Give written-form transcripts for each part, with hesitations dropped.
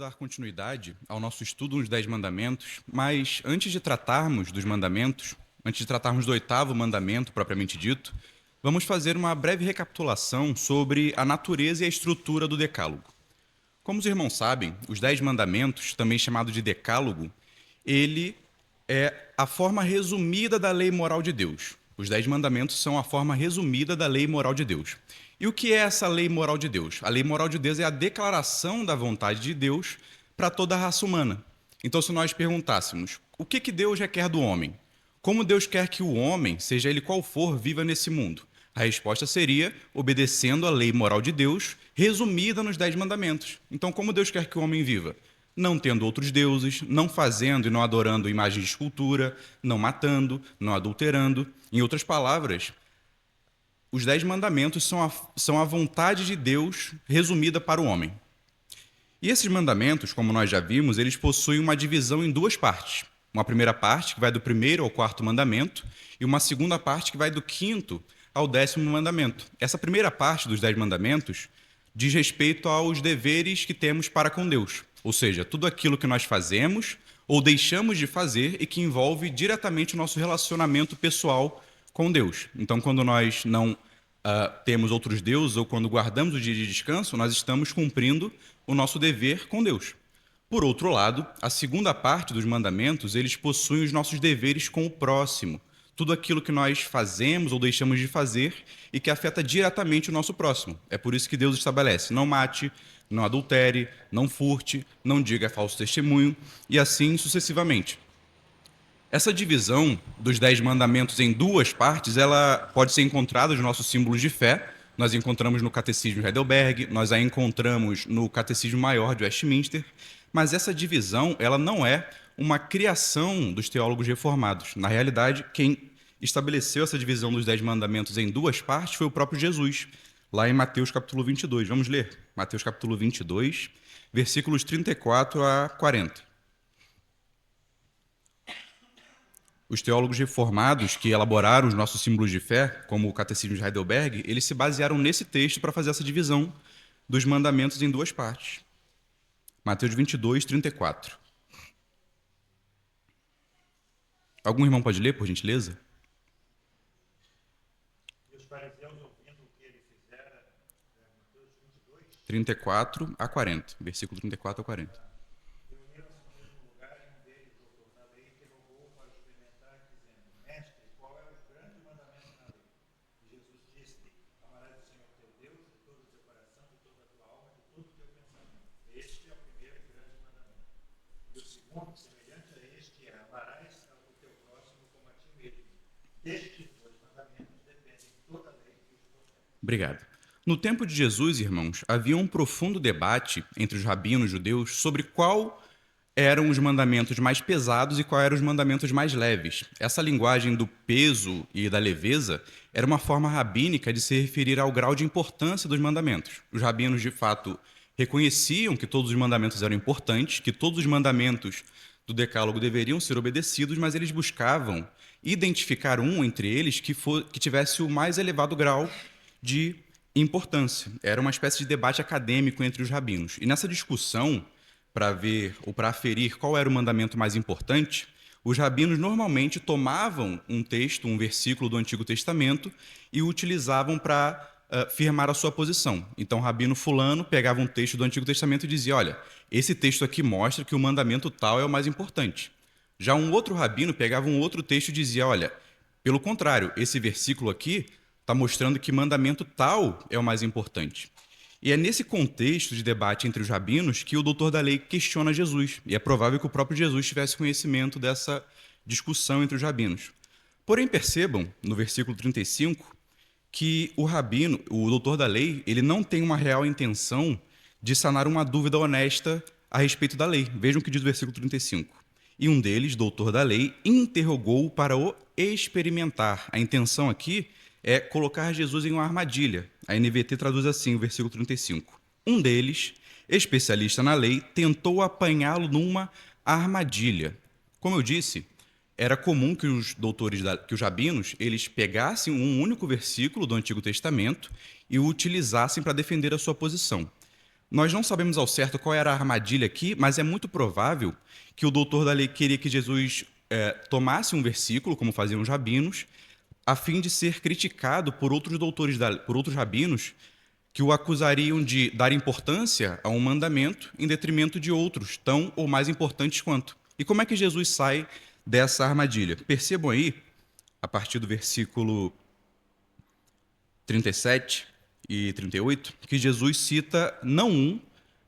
dar continuidade ao nosso estudo nos Dez Mandamentos, mas antes de tratarmos dos mandamentos, antes de tratarmos do oitavo mandamento propriamente dito, vamos fazer uma breve recapitulação sobre a natureza e a estrutura do Decálogo. Como os irmãos sabem, os Dez Mandamentos, também chamado de Decálogo, ele é a forma resumida da lei moral de Deus. Os Dez Mandamentos são a forma resumida da lei moral de Deus. E o que é essa lei moral de Deus? A lei moral de Deus é a declaração da vontade de Deus para toda a raça humana. Então, se nós perguntássemos o que Deus requer do homem, como Deus quer que o homem, seja ele qual for, viva nesse mundo, a resposta seria obedecendo a lei moral de Deus, resumida nos Dez Mandamentos. Então, como Deus quer que o homem viva? Não tendo outros deuses, não fazendo e não adorando imagens de escultura, não matando, não adulterando. Em outras palavras, os Dez Mandamentos são a vontade de Deus resumida para o homem. E esses mandamentos, como nós já vimos, eles possuem uma divisão em duas partes. Uma primeira parte, que vai do primeiro ao quarto mandamento, e uma segunda parte, que vai do quinto ao 10º mandamento. Essa primeira parte dos 10 mandamentos diz respeito aos deveres que temos para com Deus, ou seja, tudo aquilo que nós fazemos ou deixamos de fazer e que envolve diretamente o nosso relacionamento pessoal com Deus. Então, quando nós não temos outros deuses ou quando guardamos o dia de descanso, nós estamos cumprindo o nosso dever com Deus. Por outro lado, a segunda parte dos mandamentos, eles possuem os nossos deveres com o próximo, tudo aquilo que nós fazemos ou deixamos de fazer e que afeta diretamente o nosso próximo. É por isso que Deus estabelece: não mate, não adultere, não furte, não diga falso testemunho, e assim sucessivamente. Essa divisão dos 10 mandamentos em duas partes, ela pode ser encontrada nos nossos símbolos de fé. Nós encontramos no Catecismo de Heidelberg, nós a encontramos no Catecismo Maior de Westminster, mas essa divisão ela não é uma criação dos teólogos reformados. Na realidade, quem estabeleceu essa divisão dos 10 mandamentos em duas partes foi o próprio Jesus, lá em Mateus capítulo 22. Vamos ler? Mateus capítulo 22, versículos 34 a 40. Os teólogos reformados que elaboraram os nossos símbolos de fé, como o Catecismo de Heidelberg, eles se basearam nesse texto para fazer essa divisão dos mandamentos em duas partes. Mateus 22, 34. Algum irmão pode ler, por gentileza? E os fariseus, ouvindo o que ele fizera, Mateus 22, 34 a 40, versículo 34 a 40. reuniram-se no mesmo lugar e um deles, doutor da lei, interrogou para experimentar, dizendo: Mestre, qual é o grande mandamento na lei? E Jesus disse-lhe: Amarás o Senhor teu Deus de todo o teu coração, de toda a tua alma, de todo o teu pensamento. Este é o primeiro e grande mandamento. E o segundo, semelhante a este, é: amarás o teu próximo como a ti mesmo. Destes dois mandamentos dependem toda a lei e os profetas. Obrigado. No tempo de Jesus, irmãos, havia um profundo debate entre os rabinos judeus sobre qual eram os mandamentos mais pesados e quais eram os mandamentos mais leves. Essa linguagem do peso e da leveza era uma forma rabínica de se referir ao grau de importância dos mandamentos. Os rabinos, de fato, reconheciam que todos os mandamentos eram importantes, que todos os mandamentos do Decálogo deveriam ser obedecidos, mas eles buscavam identificar um entre eles que tivesse o mais elevado grau de importância. Era uma espécie de debate acadêmico entre os rabinos. E nessa discussão, para ver ou para aferir qual era o mandamento mais importante, os rabinos normalmente tomavam um texto, um versículo do Antigo Testamento e o utilizavam para firmar a sua posição. Então, o rabino fulano pegava um texto do Antigo Testamento e dizia: olha, esse texto aqui mostra que o mandamento tal é o mais importante. Já um outro rabino pegava um outro texto e dizia: olha, pelo contrário, esse versículo aqui está mostrando que mandamento tal é o mais importante. E é nesse contexto de debate entre os rabinos que o doutor da lei questiona Jesus. E é provável que o próprio Jesus tivesse conhecimento dessa discussão entre os rabinos. Porém, percebam, no versículo 35, que o rabino, o doutor da lei, ele não tem uma real intenção de sanar uma dúvida honesta a respeito da lei. Vejam o que diz o versículo 35. E um deles, doutor da lei, interrogou-o para o experimentar. A intenção aqui é colocar Jesus em uma armadilha. A NVT traduz assim o versículo 35. Um deles, especialista na lei, tentou apanhá-lo numa armadilha. Como eu disse, era comum que os que os rabinos, eles pegassem um único versículo do Antigo Testamento e o utilizassem para defender a sua posição. Nós não sabemos ao certo qual era a armadilha aqui, mas é muito provável que o doutor da lei queria que Jesus tomasse um versículo, como faziam os rabinos, a fim de ser criticado por outros doutores, por outros rabinos, que o acusariam de dar importância a um mandamento em detrimento de outros, tão ou mais importantes quanto. E como é que Jesus sai dessa armadilha? Percebam aí, a partir do versículo 37 e 38, que Jesus cita não um,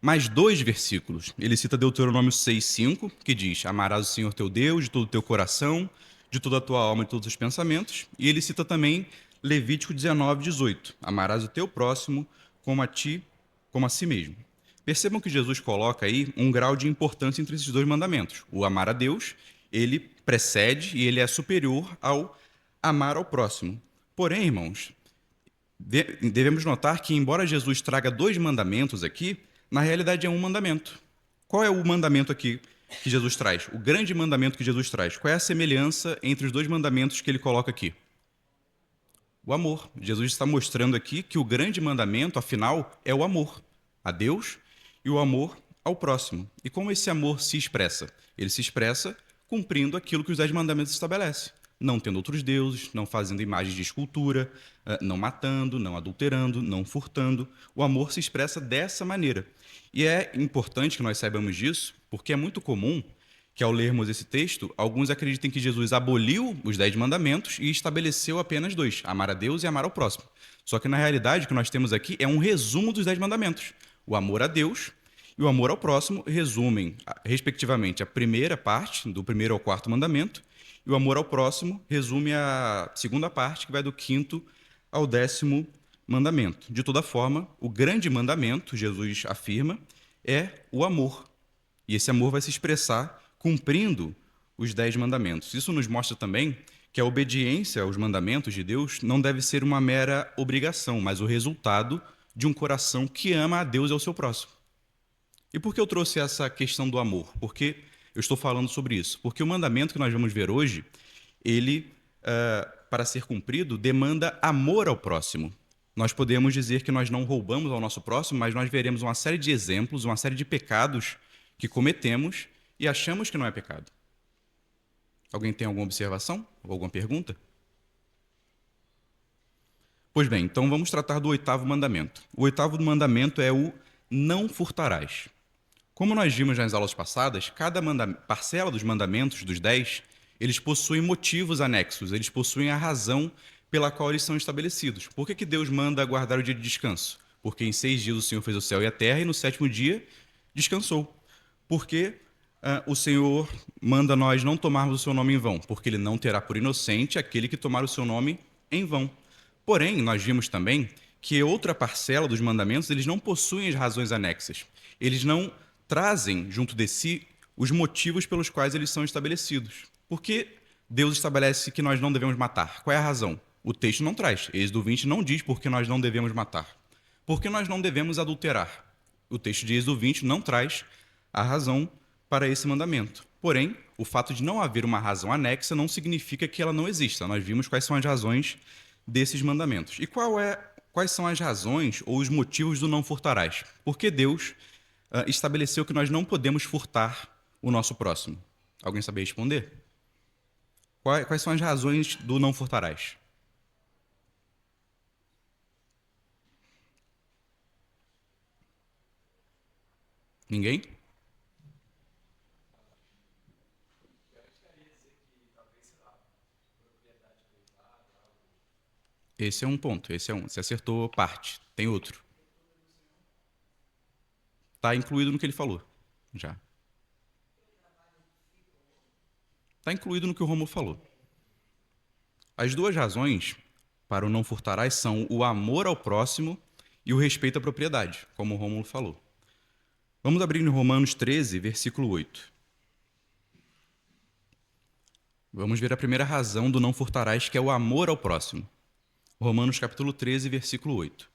mas dois versículos. Ele cita Deuteronômio 6:5, que diz: Amarás o Senhor teu Deus de todo o teu coração, de toda a tua alma e de todos os pensamentos. E ele cita também Levítico 19:18: Amarás o teu próximo como a ti, como a si mesmo. Percebam que Jesus coloca aí um grau de importância entre esses dois mandamentos. O amar a Deus, ele precede e ele é superior ao amar ao próximo. Porém, irmãos, devemos notar que, embora Jesus traga dois mandamentos aqui, na realidade é um mandamento. Qual é o mandamento aqui que Jesus traz? O grande mandamento que Jesus traz. Qual é a semelhança entre os dois mandamentos que ele coloca aqui? O amor. Jesus está mostrando aqui que o grande mandamento, afinal, é o amor a Deus e o amor ao próximo. E como esse amor se expressa? Ele se expressa cumprindo aquilo que os 10 mandamentos estabelecem. Não tendo outros deuses, não fazendo imagens de escultura, não matando, não adulterando, não furtando. O amor se expressa dessa maneira. E é importante que nós saibamos disso, porque é muito comum que, ao lermos esse texto, alguns acreditem que Jesus aboliu os 10 mandamentos e estabeleceu apenas dois: amar a Deus e amar ao próximo. Só que, na realidade, o que nós temos aqui é um resumo dos 10 mandamentos. O amor a Deus e o amor ao próximo resumem, respectivamente, a primeira parte, do primeiro ao quarto mandamento, e o amor ao próximo resume a segunda parte, que vai do quinto ao 10º mandamento. De toda forma, o grande mandamento, Jesus afirma, é o amor. E esse amor vai se expressar cumprindo os 10 mandamentos. Isso nos mostra também que a obediência aos mandamentos de Deus não deve ser uma mera obrigação, mas o resultado de um coração que ama a Deus e ao seu próximo. E por que eu trouxe essa questão do amor? Porque eu estou falando sobre isso. Porque o mandamento que nós vamos ver hoje, ele, para ser cumprido, demanda amor ao próximo. Nós podemos dizer que nós não roubamos ao nosso próximo, mas nós veremos uma série de exemplos, uma série de pecados que cometemos e achamos que não é pecado. Alguém tem alguma observação ou alguma pergunta? Pois bem, então vamos tratar do 8º mandamento. O 8º mandamento é o não furtarás. Como nós vimos nas aulas passadas, cada parcela dos mandamentos, dos 10, eles possuem motivos anexos, eles possuem a razão pela qual eles são estabelecidos. Por que Deus manda guardar o dia de descanso? Porque em 6 dias o Senhor fez o céu e a terra e no 7º dia descansou. Por que o Senhor manda nós não tomarmos o seu nome em vão? Porque ele não terá por inocente aquele que tomar o seu nome em vão. Porém, nós vimos também que outra parcela dos mandamentos, eles não possuem as razões anexas. Eles não trazem junto de si os motivos pelos quais eles são estabelecidos. Por que Deus estabelece que nós não devemos matar? Qual é a razão? O texto não traz. Êxodo 20 não diz por que nós não devemos matar. Por que nós não devemos adulterar? O texto de Êxodo 20 não traz a razão para esse mandamento. Porém, o fato de não haver uma razão anexa não significa que ela não exista. Nós vimos quais são as razões desses mandamentos. E quais são as razões ou os motivos do não furtarás? Porque Deus estabeleceu que nós não podemos furtar o nosso próximo. Alguém sabe responder? Quais são as razões do não furtarás? Ninguém? Esse é um ponto, esse é um. Você acertou parte. Tem outro. Está incluído no que ele falou. Já. Está incluído no que o Romulo falou. As duas razões para o não furtarás são o amor ao próximo e o respeito à propriedade, como o Romulo falou. Vamos abrir em Romanos 13, versículo 8. Vamos ver a primeira razão do não furtarás, que é o amor ao próximo. Romanos capítulo 13, versículo 8.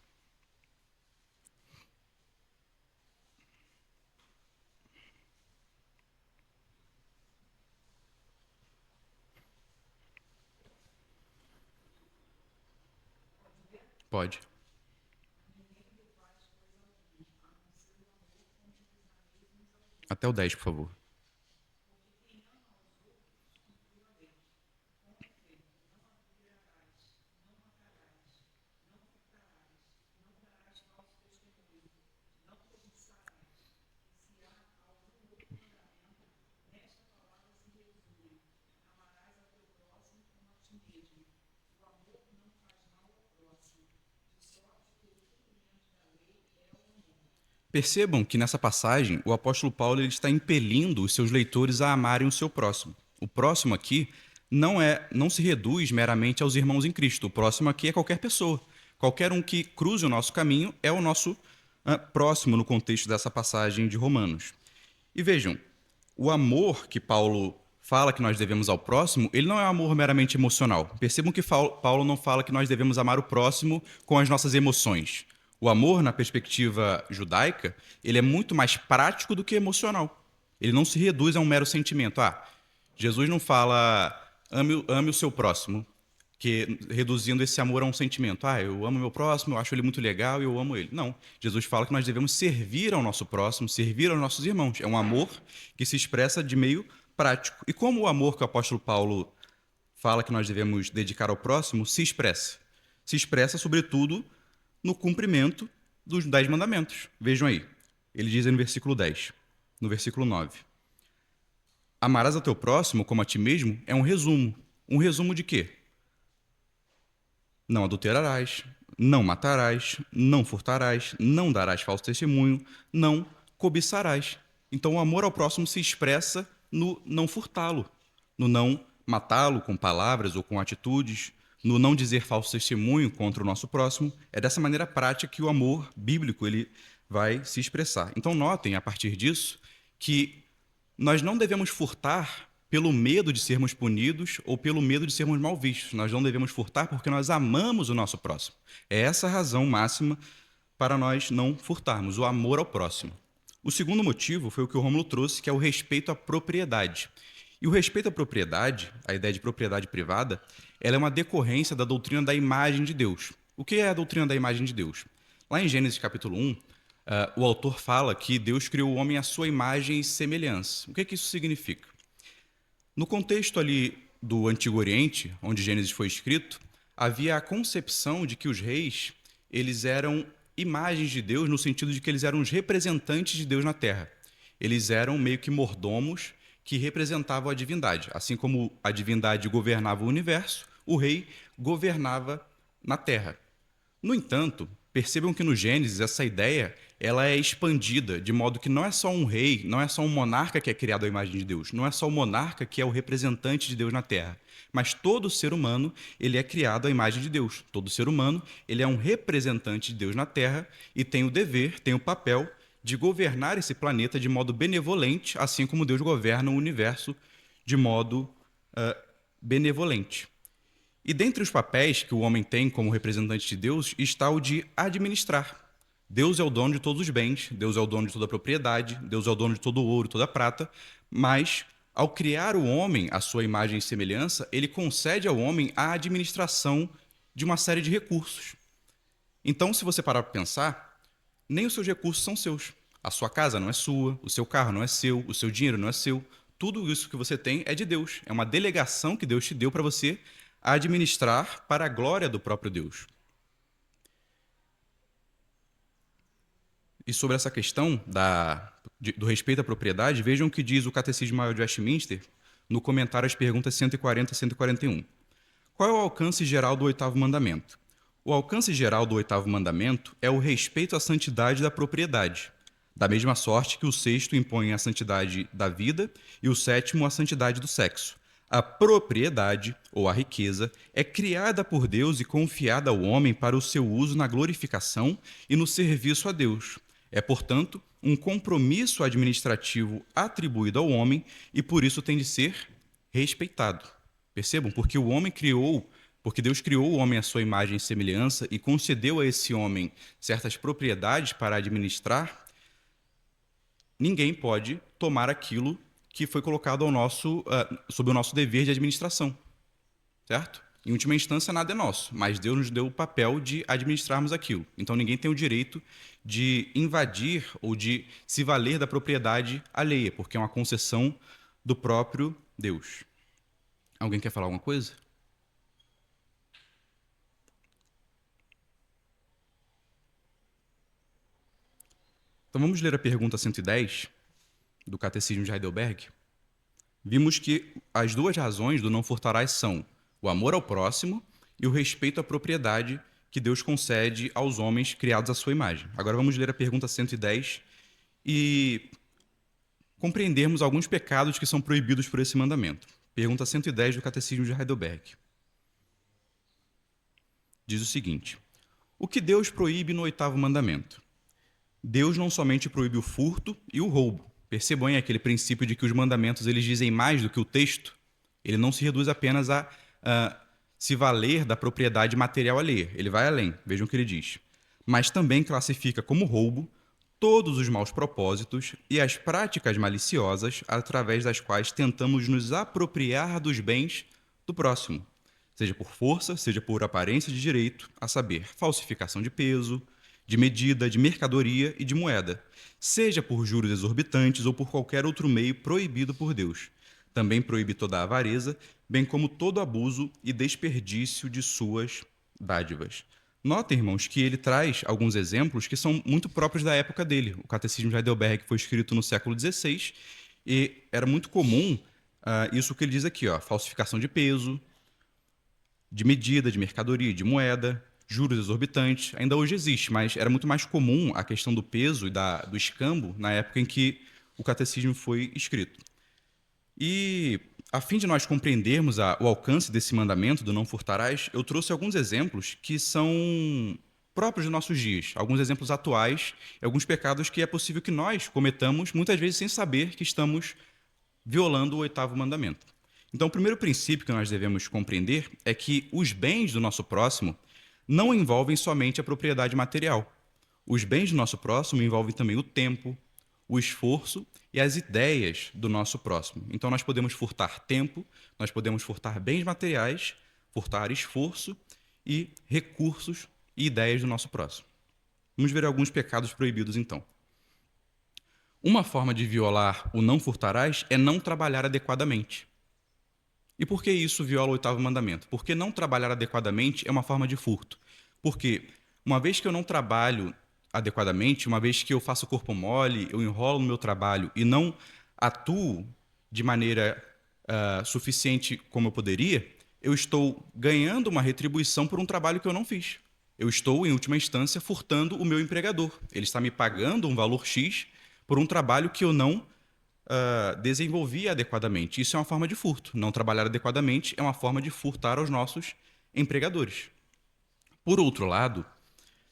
Pode. Até o 10, por favor. Percebam que nessa passagem o apóstolo Paulo ele está impelindo os seus leitores a amarem o seu próximo. O próximo aqui não se reduz meramente aos irmãos em Cristo. O próximo aqui é qualquer pessoa. Qualquer um que cruze o nosso caminho é o nosso próximo no contexto dessa passagem de Romanos. E vejam, o amor que Paulo fala que nós devemos ao próximo, ele não é um amor meramente emocional. Percebam que Paulo não fala que nós devemos amar o próximo com as nossas emoções. O amor, na perspectiva judaica, ele é muito mais prático do que emocional. Ele não se reduz a um mero sentimento. Jesus não fala ame o seu próximo, que reduzindo esse amor a um sentimento. Eu amo meu próximo, eu acho ele muito legal e eu amo ele. Não. Jesus fala que nós devemos servir ao nosso próximo, servir aos nossos irmãos. É um amor que se expressa de meio prático. E como o amor que o apóstolo Paulo fala que nós devemos dedicar ao próximo se expressa? Se expressa, sobretudo, no cumprimento dos 10 mandamentos. Vejam aí. Ele diz no versículo 10, no versículo 9. Amarás ao teu próximo como a ti mesmo é um resumo. Um resumo de quê? Não adulterarás, não matarás, não furtarás, não darás falso testemunho, não cobiçarás. Então, o amor ao próximo se expressa no não furtá-lo, no não matá-lo com palavras ou com atitudes, no não dizer falso testemunho contra o nosso próximo. É dessa maneira prática que o amor bíblico ele vai se expressar. Então, notem, a partir disso, que nós não devemos furtar pelo medo de sermos punidos ou pelo medo de sermos mal vistos. Nós não devemos furtar porque nós amamos o nosso próximo. É essa a razão máxima para nós não furtarmos, o amor ao próximo. O segundo motivo foi o que o Rômulo trouxe, que é o respeito à propriedade. E o respeito à propriedade, a ideia de propriedade privada, ela é uma decorrência da doutrina da imagem de Deus. O que é a doutrina da imagem de Deus? Lá em Gênesis capítulo 1, o autor fala que Deus criou o homem à sua imagem e semelhança. O que isso significa? No contexto ali do Antigo Oriente, onde Gênesis foi escrito, havia a concepção de que os reis eles eram imagens de Deus no sentido de que eles eram os representantes de Deus na Terra. Eles eram meio que mordomos que representavam a divindade. Assim como a divindade governava o universo, o rei governava na Terra. No entanto, percebam que no Gênesis essa ideia ela é expandida, de modo que não é só um rei, não é só um monarca que é criado à imagem de Deus, não é só o monarca que é o representante de Deus na Terra, mas todo ser humano ele é criado à imagem de Deus. Todo ser humano ele é um representante de Deus na Terra e tem o dever, tem o papel de governar esse planeta de modo benevolente, assim como Deus governa o universo de modo benevolente. E dentre os papéis que o homem tem como representante de Deus está o de administrar. Deus é o dono de todos os bens, Deus é o dono de toda a propriedade, Deus é o dono de todo o ouro, toda a prata, mas ao criar o homem à sua imagem e semelhança, ele concede ao homem a administração de uma série de recursos. Então, se você parar para pensar, nem os seus recursos são seus. A sua casa não é sua, o seu carro não é seu, o seu dinheiro não é seu. Tudo isso que você tem é de Deus. É uma delegação que Deus te deu para você administrar para a glória do próprio Deus. E sobre essa questão do respeito à propriedade, vejam o que diz o Catecismo Maior de Westminster no comentário às perguntas 140 e 141. Qual é o alcance geral do oitavo mandamento? O alcance geral do oitavo mandamento é o respeito à santidade da propriedade, da mesma sorte que o sexto impõe a santidade da vida e o sétimo a santidade do sexo. A propriedade, ou a riqueza, é criada por Deus e confiada ao homem para o seu uso na glorificação e no serviço a Deus. É, portanto, um compromisso administrativo atribuído ao homem e por isso tem de ser respeitado. Percebam? Porque Deus criou o homem à sua imagem e semelhança e concedeu a esse homem certas propriedades para administrar, ninguém pode tomar aquilo que foi colocado sob o nosso dever de administração. Certo? Em última instância, nada é nosso, mas Deus nos deu o papel de administrarmos aquilo. Então, ninguém tem o direito de invadir ou de se valer da propriedade alheia, porque é uma concessão do próprio Deus. Alguém quer falar alguma coisa? Então, vamos ler a pergunta 110 do Catecismo de Heidelberg. Vimos que as duas razões do não furtarás são o amor ao próximo e o respeito à propriedade que Deus concede aos homens criados à sua imagem. Agora vamos ler a pergunta 110 e compreendermos alguns pecados que são proibidos por esse mandamento. Pergunta 110 do Catecismo de Heidelberg. Diz o seguinte: o que Deus proíbe no 8º mandamento? Deus não somente proíbe o furto e o roubo. Percebam aí aquele princípio de que os mandamentos eles dizem mais do que o texto. Ele não se reduz apenas a se valer da propriedade material alheia. Ele vai além. Vejam o que ele diz. Mas também classifica como roubo todos os maus propósitos e as práticas maliciosas através das quais tentamos nos apropriar dos bens do próximo, seja por força, seja por aparência de direito, a saber, falsificação de peso, de medida, de mercadoria e de moeda, seja por juros exorbitantes ou por qualquer outro meio proibido por Deus. Também proíbe toda a avareza, bem como todo abuso e desperdício de suas dádivas. Notem, irmãos, que ele traz alguns exemplos que são muito próprios da época dele. O Catecismo de Heidelberg foi escrito no século XVI e era muito comum isso que ele diz aqui, falsificação de peso, de medida, de mercadoria, de moeda, juros exorbitantes. Ainda hoje existe, mas era muito mais comum a questão do peso e do escambo na época em que o catecismo foi escrito. E, a fim de nós compreendermos o alcance desse mandamento do não furtarás, eu trouxe alguns exemplos que são próprios dos nossos dias, alguns exemplos atuais e alguns pecados que é possível que nós cometamos, muitas vezes sem saber que estamos violando o 8º mandamento. Então, o primeiro princípio que nós devemos compreender é que os bens do nosso próximo não envolvem somente a propriedade material. Os bens do nosso próximo envolvem também o tempo, o esforço e as ideias do nosso próximo. Então, nós podemos furtar tempo, nós podemos furtar bens materiais, furtar esforço e recursos e ideias do nosso próximo. Vamos ver alguns pecados proibidos, então. Uma forma de violar o não furtarás é não trabalhar adequadamente. E por que isso viola o 8º mandamento? Porque não trabalhar adequadamente é uma forma de furto. Porque uma vez que eu não trabalho adequadamente, uma vez que eu faço corpo mole, eu enrolo no meu trabalho e não atuo de maneira suficiente como eu poderia, eu estou ganhando uma retribuição por um trabalho que eu não fiz. Eu estou, em última instância, furtando o meu empregador. Ele está me pagando um valor X por um trabalho que eu não desenvolvi adequadamente. Isso é uma forma de furto. Não trabalhar adequadamente é uma forma de furtar aos nossos empregadores. Por outro lado,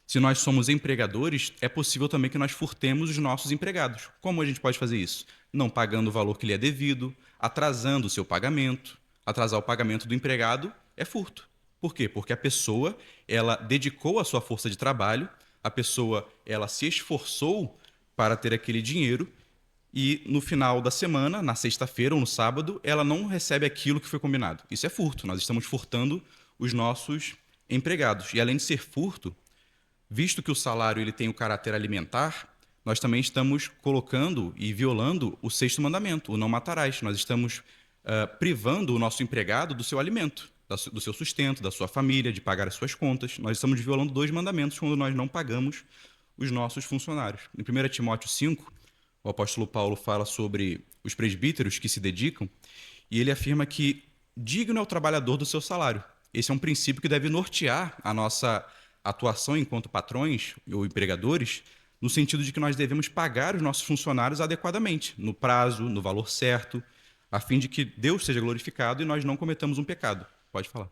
se nós somos empregadores, é possível também que nós furtemos os nossos empregados. Como a gente pode fazer isso? Não pagando o valor que lhe é devido, atrasando o seu pagamento. Atrasar o pagamento do empregado é furto. Por quê? Porque a pessoa, ela dedicou a sua força de trabalho, a pessoa, ela se esforçou para ter aquele dinheiro e no final da semana, na sexta-feira ou no sábado, ela não recebe aquilo que foi combinado. Isso é furto. Nós estamos furtando os nossos empregados. E além de ser furto, visto que o salário ele tem o caráter alimentar, nós também estamos colocando e violando o 6º mandamento, o não matarás. Nós estamos privando o nosso empregado do seu alimento, do seu sustento, da sua família, de pagar as suas contas. Nós estamos violando 2 mandamentos quando nós não pagamos os nossos funcionários. Em 1 Timóteo 5, o apóstolo Paulo fala sobre os presbíteros que se dedicam e ele afirma que digno é o trabalhador do seu salário. Esse é um princípio que deve nortear a nossa atuação enquanto patrões ou empregadores, no sentido de que nós devemos pagar os nossos funcionários adequadamente, no prazo, no valor certo, a fim de que Deus seja glorificado e nós não cometamos um pecado. Pode falar.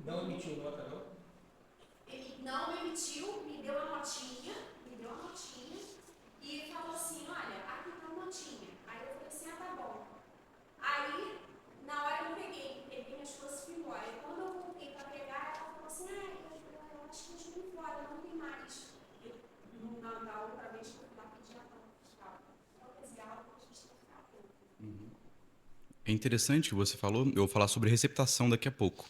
Não emitiu nota, não? Ele não emitiu, me deu a notinha e falou assim, olha, aqui tá a notinha. Aí eu falei assim, tá bom. Aí, na hora eu peguei minhas coisas e fui embora. E quando eu voltei para pegar, ela falou assim, eu acho que eu joguei fora, não tem mais. Na outra vez que eu fui lá pedir a nota fiscal. Então, quer dizer, algo que a gente tem que ficar atento. É interessante que você falou, eu vou falar sobre receptação daqui a pouco,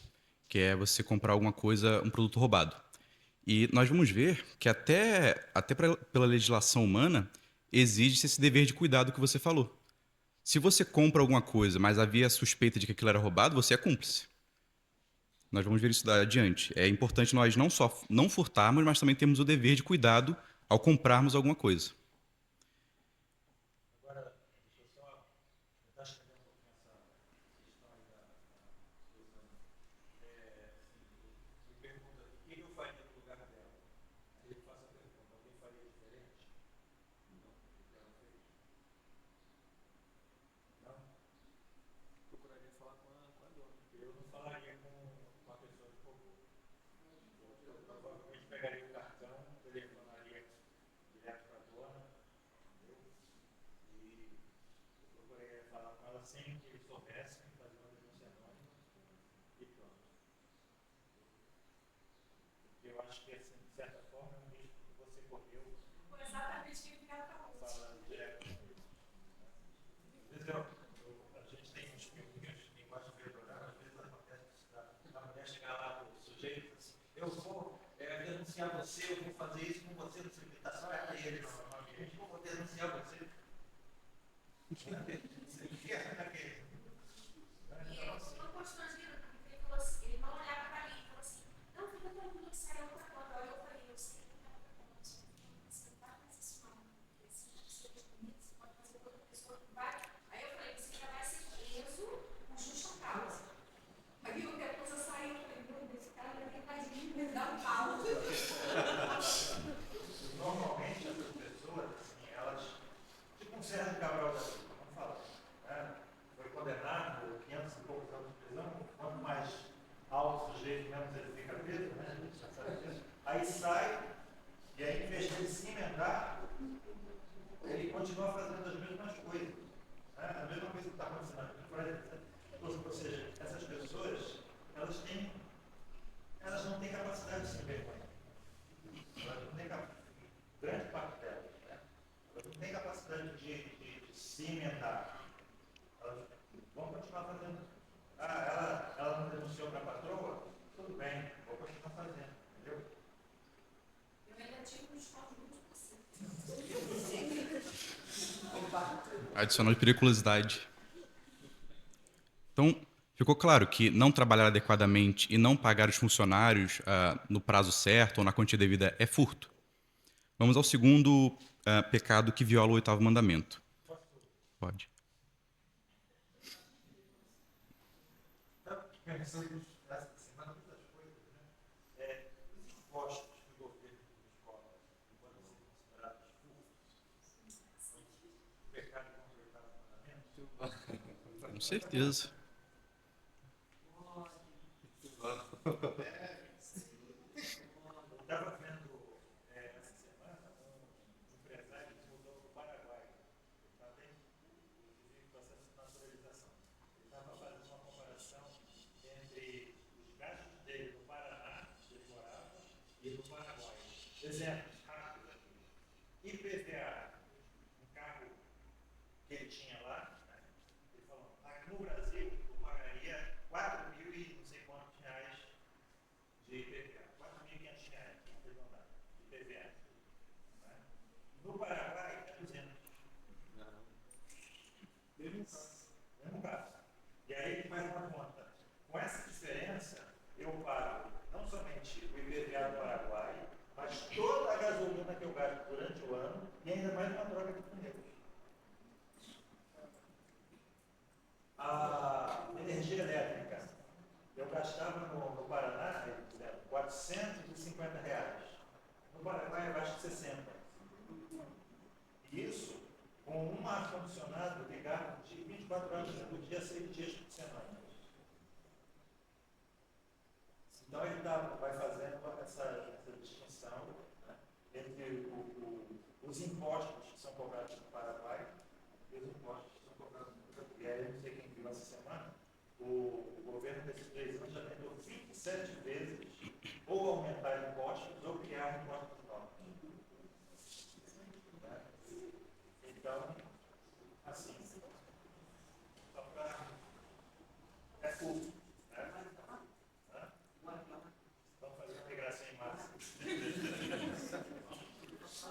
que é você comprar alguma coisa, um produto roubado. E nós vamos ver que pela legislação humana exige esse dever de cuidado que você falou. Se você compra alguma coisa, mas havia suspeita de que aquilo era roubado, você é cúmplice. Nós vamos ver isso adiante. É importante nós não só não furtarmos, mas também temos o dever de cuidado ao comprarmos alguma coisa. Agora, deixa eu só tentar estender um pouquinho essa questão aí da Suzana. Me pergunta, o que eu faria no lugar dela? Aí eu faço a pergunta, alguém faria diferente? Não, o que ela fez? Não? Procuraria falar com a dona. Eu não falaria com a pessoa que roubou. Eu provavelmente pegaria o cartão, telefonaria direto para a dona, entendeu? E eu procuraria falar com ela sem que eles soubessem, fazer uma denúncia anônima e pronto. Porque eu acho que, assim, de certa forma, é um risco que você correu Foi exatamente o que ficaram falando. falando direto com eles. Às vezes a gente tem uns filminhos de linguagem vetorial, às vezes acontece da mulher chegar lá para o sujeito assim, eu vou denunciar você, eu vou fazer isso com você, não sei o que, tá só ela e ele normalmente, eu vou denunciar você. Você enfia naquele. E eu estou constrangida, porque ele falou assim, ele não olhava para mim e falou assim, não, fica tranquilo que saiu outra conta. Aí eu falei, eu sei que não é outra conta, você não vai fazer isso não, porque se você for comigo, você pode fazer com outra pessoa que vai. Aí eu falei, você já vai ser preso por justa causa. Aí depois eu saí e falei, meu Deus, esse cara vai ter mais de mim, me dá um pau. Normalmente essas pessoas, assim, elas, tipo um Sérgio Cabral da Silva, vamos falar, né? Foi condenado por 500 e poucos anos de prisão, quanto mais alto o sujeito, menos ele fica preso, né? A gente já sabe disso. Aí sai, e aí em vez de ele se emendar, ele continua fazendo as mesmas coisas. Né? A mesma coisa que está acontecendo aqui. Ou seja, essas pessoas, elas não têm capacidade de se envergonhar. Elas não têm capacidade, grande parte delas, né? Elas não têm capacidade de se emendar. Elas vão continuar fazendo. Ela não denunciou para a patroa? Tudo bem, vou continuar fazendo, entendeu? Eu ainda tive um desconto de 20%. Adicional de periculosidade. Então, ficou claro que não trabalhar adequadamente e não pagar os funcionários no prazo certo ou na quantia devida é furto. Vamos ao segundo pecado que viola o 8º mandamento. Pode. Então, pensando essa semana, muitas coisas, né? Os impostos que o governo nos cobra podem ser considerados furtos. O pecado contra o 8º mandamento. Com certeza. Eu estava vendo essa semana um empresário que mudou para o Paraguai. Ele estava inclusive em processo de naturalização. Ele estava fazendo uma comparação entre os gastos dele no Paraná, onde ele morava, e no Paraguai. Exemplos rápidos aqui. IPVA, um carro que ele tinha lá, né? Ele falou, aqui no Brasil eu pagaria 4 mil e não sei quantos reais de IPVA. 4.500 reais, arredondado, de IPVA. Né? No Paraguai, é 200. Mesmo caso. E aí ele faz uma conta. Com essa diferença, eu pago não somente o IPVA do Paraguai, mas toda a gasolina que eu gasto durante o ano e ainda mais uma troca de pneus. A energia elétrica, eu gastava no Paraná, R$450. No Paraguai eu gasto 60. E isso com um ar-condicionado ligado de 24 horas por dia, 6 dias por semana. Então, os impostos que são cobrados no Paraguai e os impostos que são cobrados no Portugal. Eu não sei quem viu essa semana, o governo desses 3 anos já tentou 27 vezes ou aumentar impostos ou criar impostos novos. Então, assim, só para... é curto. Vamos fazer uma migração em massa.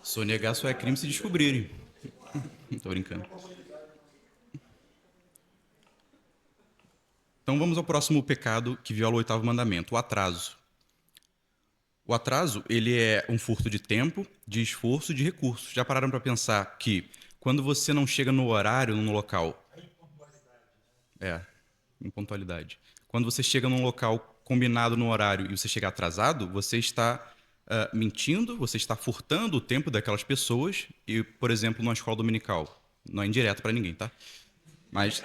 Sonegar só é crime se descobrirem. Tô brincando. Então vamos ao próximo pecado que viola o 8º mandamento, o atraso. O atraso, ele é um furto de tempo, de esforço e de recursos. Já pararam para pensar que quando você não chega no horário, no local... impontualidade. Quando você chega num local combinado no horário e você chega atrasado, você está mentindo, você está furtando o tempo daquelas pessoas e, por exemplo, numa escola dominical. Não é indireto para ninguém, tá? Mas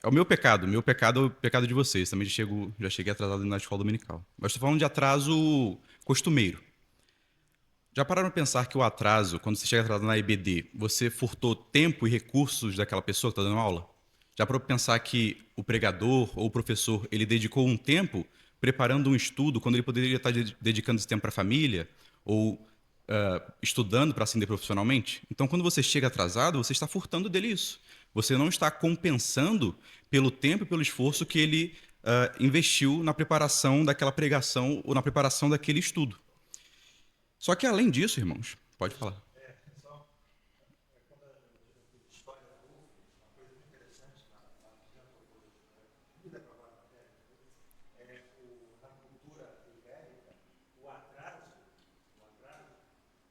é o meu pecado é o pecado de vocês. Também já cheguei atrasado na escola dominical. Mas estou falando de atraso costumeiro. Já pararam para pensar que o atraso, quando você chega atrasado na EBD, você furtou tempo e recursos daquela pessoa que está dando aula? Já parou para pensar que o pregador ou o professor, ele dedicou um tempo preparando um estudo quando ele poderia estar dedicando esse tempo para a família ou estudando para ascender profissionalmente? Então, quando você chega atrasado, você está furtando dele isso. Você não está compensando pelo tempo e pelo esforço que ele investiu na preparação daquela pregação ou na preparação daquele estudo. Só que, além disso, irmãos, pode falar. Na cultura ibérica, o atraso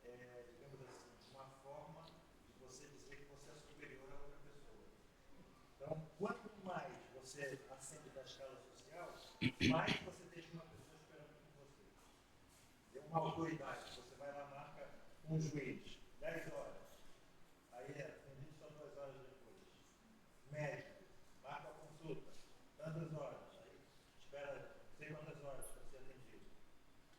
é, digamos assim, uma forma de você dizer que você é superior a outra pessoa. Então, quanto mais você ascende da escala social, mais você deixa uma pessoa esperando por você. Deu uma autoridade, você vai lá, marca um juiz, 10 horas. Aí atendido só 2 horas depois. Médico, marca a consulta, tantas horas. Aí espera sei quantas horas para ser atendido.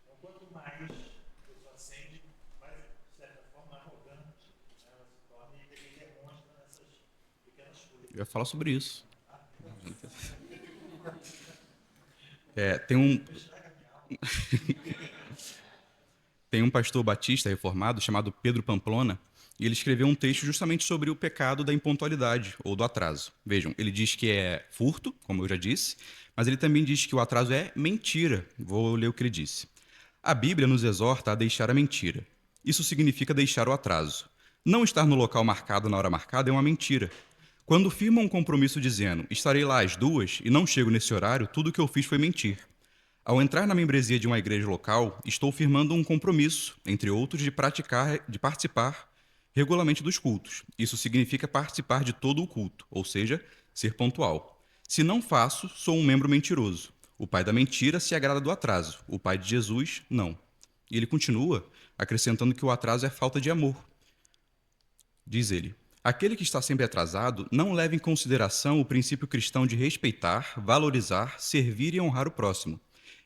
Então, quanto mais a pessoa ascende, mais, de certa forma, arrogante ela se torna e ele demonstra nessas pequenas coisas. Eu ia falar sobre isso. Tem um pastor batista reformado chamado Pedro Pamplona, e ele escreveu um texto justamente sobre o pecado da impontualidade ou do atraso. Vejam, ele diz que é furto, como eu já disse, mas ele também diz que o atraso é mentira. Vou ler o que ele disse. A Bíblia nos exorta a deixar a mentira. Isso significa deixar o atraso. Não estar no local marcado na hora marcada é uma mentira. Quando firma um compromisso dizendo estarei lá às 2 e não chego nesse horário, tudo o que eu fiz foi mentir. Ao entrar na membresia de uma igreja local, estou firmando um compromisso, entre outros, de participar regularmente dos cultos. Isso significa participar de todo o culto, ou seja, ser pontual. Se não faço, sou um membro mentiroso. O pai da mentira se agrada do atraso, o pai de Jesus, não. E ele continua acrescentando que o atraso é falta de amor. Diz ele: aquele que está sempre atrasado não leva em consideração o princípio cristão de respeitar, valorizar, servir e honrar o próximo.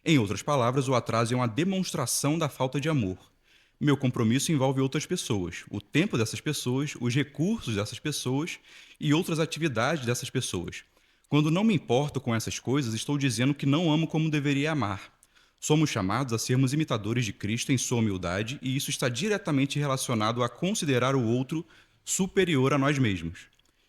Em outras palavras, o atraso é uma demonstração da falta de amor. Meu compromisso envolve outras pessoas, o tempo dessas pessoas, os recursos dessas pessoas e outras atividades dessas pessoas. Quando não me importo com essas coisas, estou dizendo que não amo como deveria amar. Somos chamados a sermos imitadores de Cristo em sua humildade, e isso está diretamente relacionado a considerar o outro superior a nós mesmos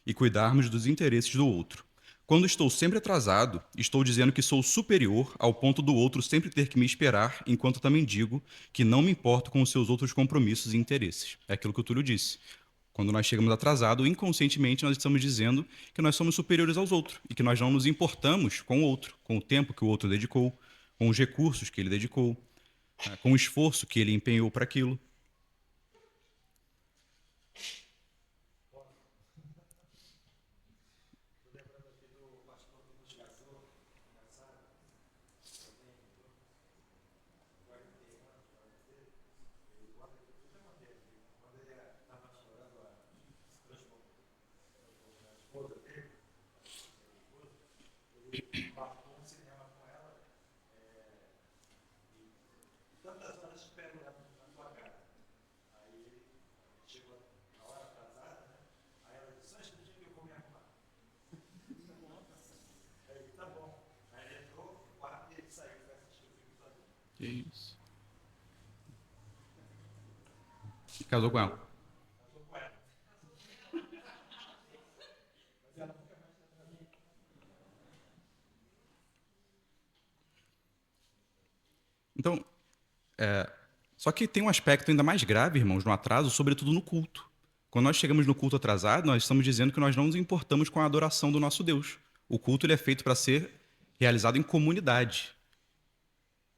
e cuidarmos dos interesses do outro. Quando estou sempre atrasado, estou dizendo que sou superior ao ponto do outro sempre ter que me esperar, enquanto também digo que não me importo com os seus outros compromissos e interesses. É aquilo que o Túlio disse. Quando nós chegamos atrasados, inconscientemente nós estamos dizendo que nós somos superiores aos outros e que nós não nos importamos com o outro, com o tempo que o outro dedicou, com os recursos que ele dedicou, com o esforço que ele empenhou para aquilo. Marcou um cinema com ela, tantas horas espero na tua casa. Isso. E casou com ela. Então, só que tem um aspecto ainda mais grave, irmãos, no atraso, sobretudo no culto. Quando nós chegamos no culto atrasado, nós estamos dizendo que nós não nos importamos com a adoração do nosso Deus. O culto ele é feito para ser realizado em comunidade.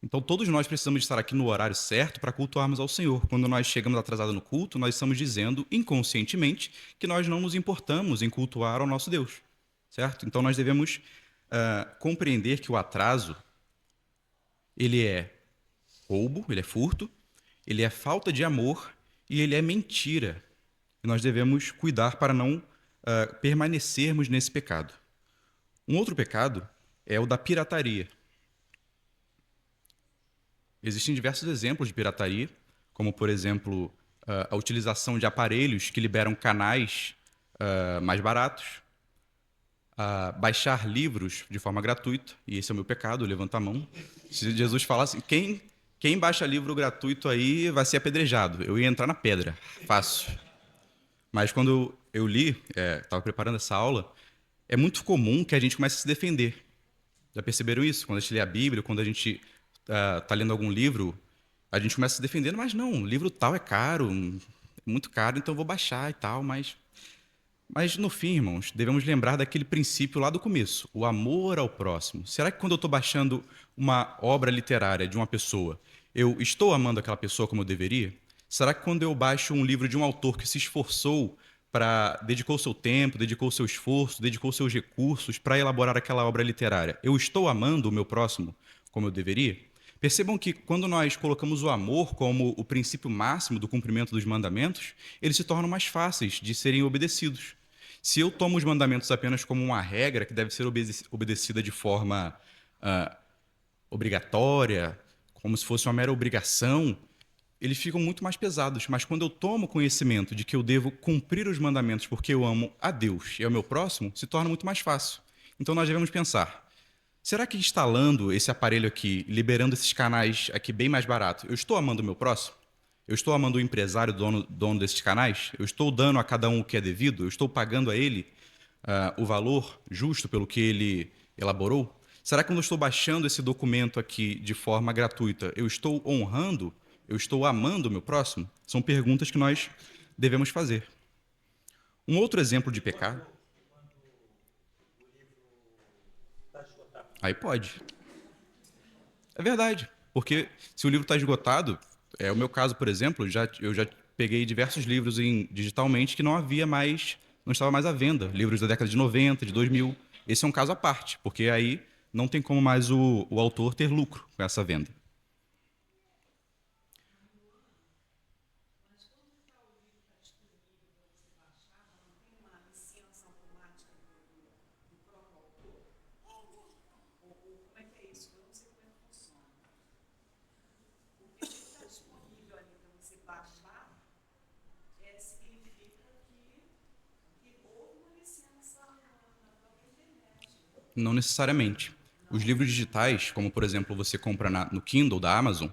Então, todos nós precisamos estar aqui no horário certo para cultuarmos ao Senhor. Quando nós chegamos atrasados no culto, nós estamos dizendo, inconscientemente, que nós não nos importamos em cultuar ao nosso Deus. Certo? Então, nós devemos compreender que o atraso, ele é roubo, ele é furto, ele é falta de amor e ele é mentira. E nós devemos cuidar para não permanecermos nesse pecado. Um outro pecado é o da pirataria. Existem diversos exemplos de pirataria, como, por exemplo, a utilização de aparelhos que liberam canais mais baratos, baixar livros de forma gratuita, e esse é o meu pecado, levanta a mão. Se Jesus falasse, quem baixa livro gratuito aí vai ser apedrejado, eu ia entrar na pedra, fácil. Mas quando eu li, estava preparando essa aula, é muito comum que a gente comece a se defender. Já perceberam isso? Quando a gente lê a Bíblia, quando a gente está lendo algum livro, a gente começa a se defendendo, mas não, o livro tal é caro, muito caro, então eu vou baixar e tal, mas no fim, irmãos, devemos lembrar daquele princípio lá do começo, o amor ao próximo. Será que quando eu estou baixando uma obra literária de uma pessoa, eu estou amando aquela pessoa como eu deveria? Será que quando eu baixo um livro de um autor que se esforçou dedicou seu tempo, dedicou seu esforço, dedicou seus recursos para elaborar aquela obra literária, eu estou amando o meu próximo como eu deveria? Percebam que quando nós colocamos o amor como o princípio máximo do cumprimento dos mandamentos, eles se tornam mais fáceis de serem obedecidos. Se eu tomo os mandamentos apenas como uma regra que deve ser obedecida de forma obrigatória, como se fosse uma mera obrigação, eles ficam muito mais pesados. Mas quando eu tomo conhecimento de que eu devo cumprir os mandamentos porque eu amo a Deus e ao meu próximo, se torna muito mais fácil. Então nós devemos pensar, será que instalando esse aparelho aqui, liberando esses canais aqui bem mais barato, eu estou amando o meu próximo? Eu estou amando o empresário, dono desses canais? Eu estou dando a cada um o que é devido? Eu estou pagando a ele o valor justo pelo que ele elaborou? Será que quando eu estou baixando esse documento aqui de forma gratuita, eu estou honrando, eu estou amando o meu próximo? São perguntas que nós devemos fazer. Um outro exemplo de pecado... Aí pode. É verdade, porque se o livro está esgotado, o meu caso, por exemplo, eu já peguei diversos livros digitalmente que não estava mais à venda, livros da década de 90, de 2000. Esse é um caso à parte, porque aí não tem como mais o autor ter lucro com essa venda. Não necessariamente. Os livros digitais, como por exemplo você compra no Kindle da Amazon,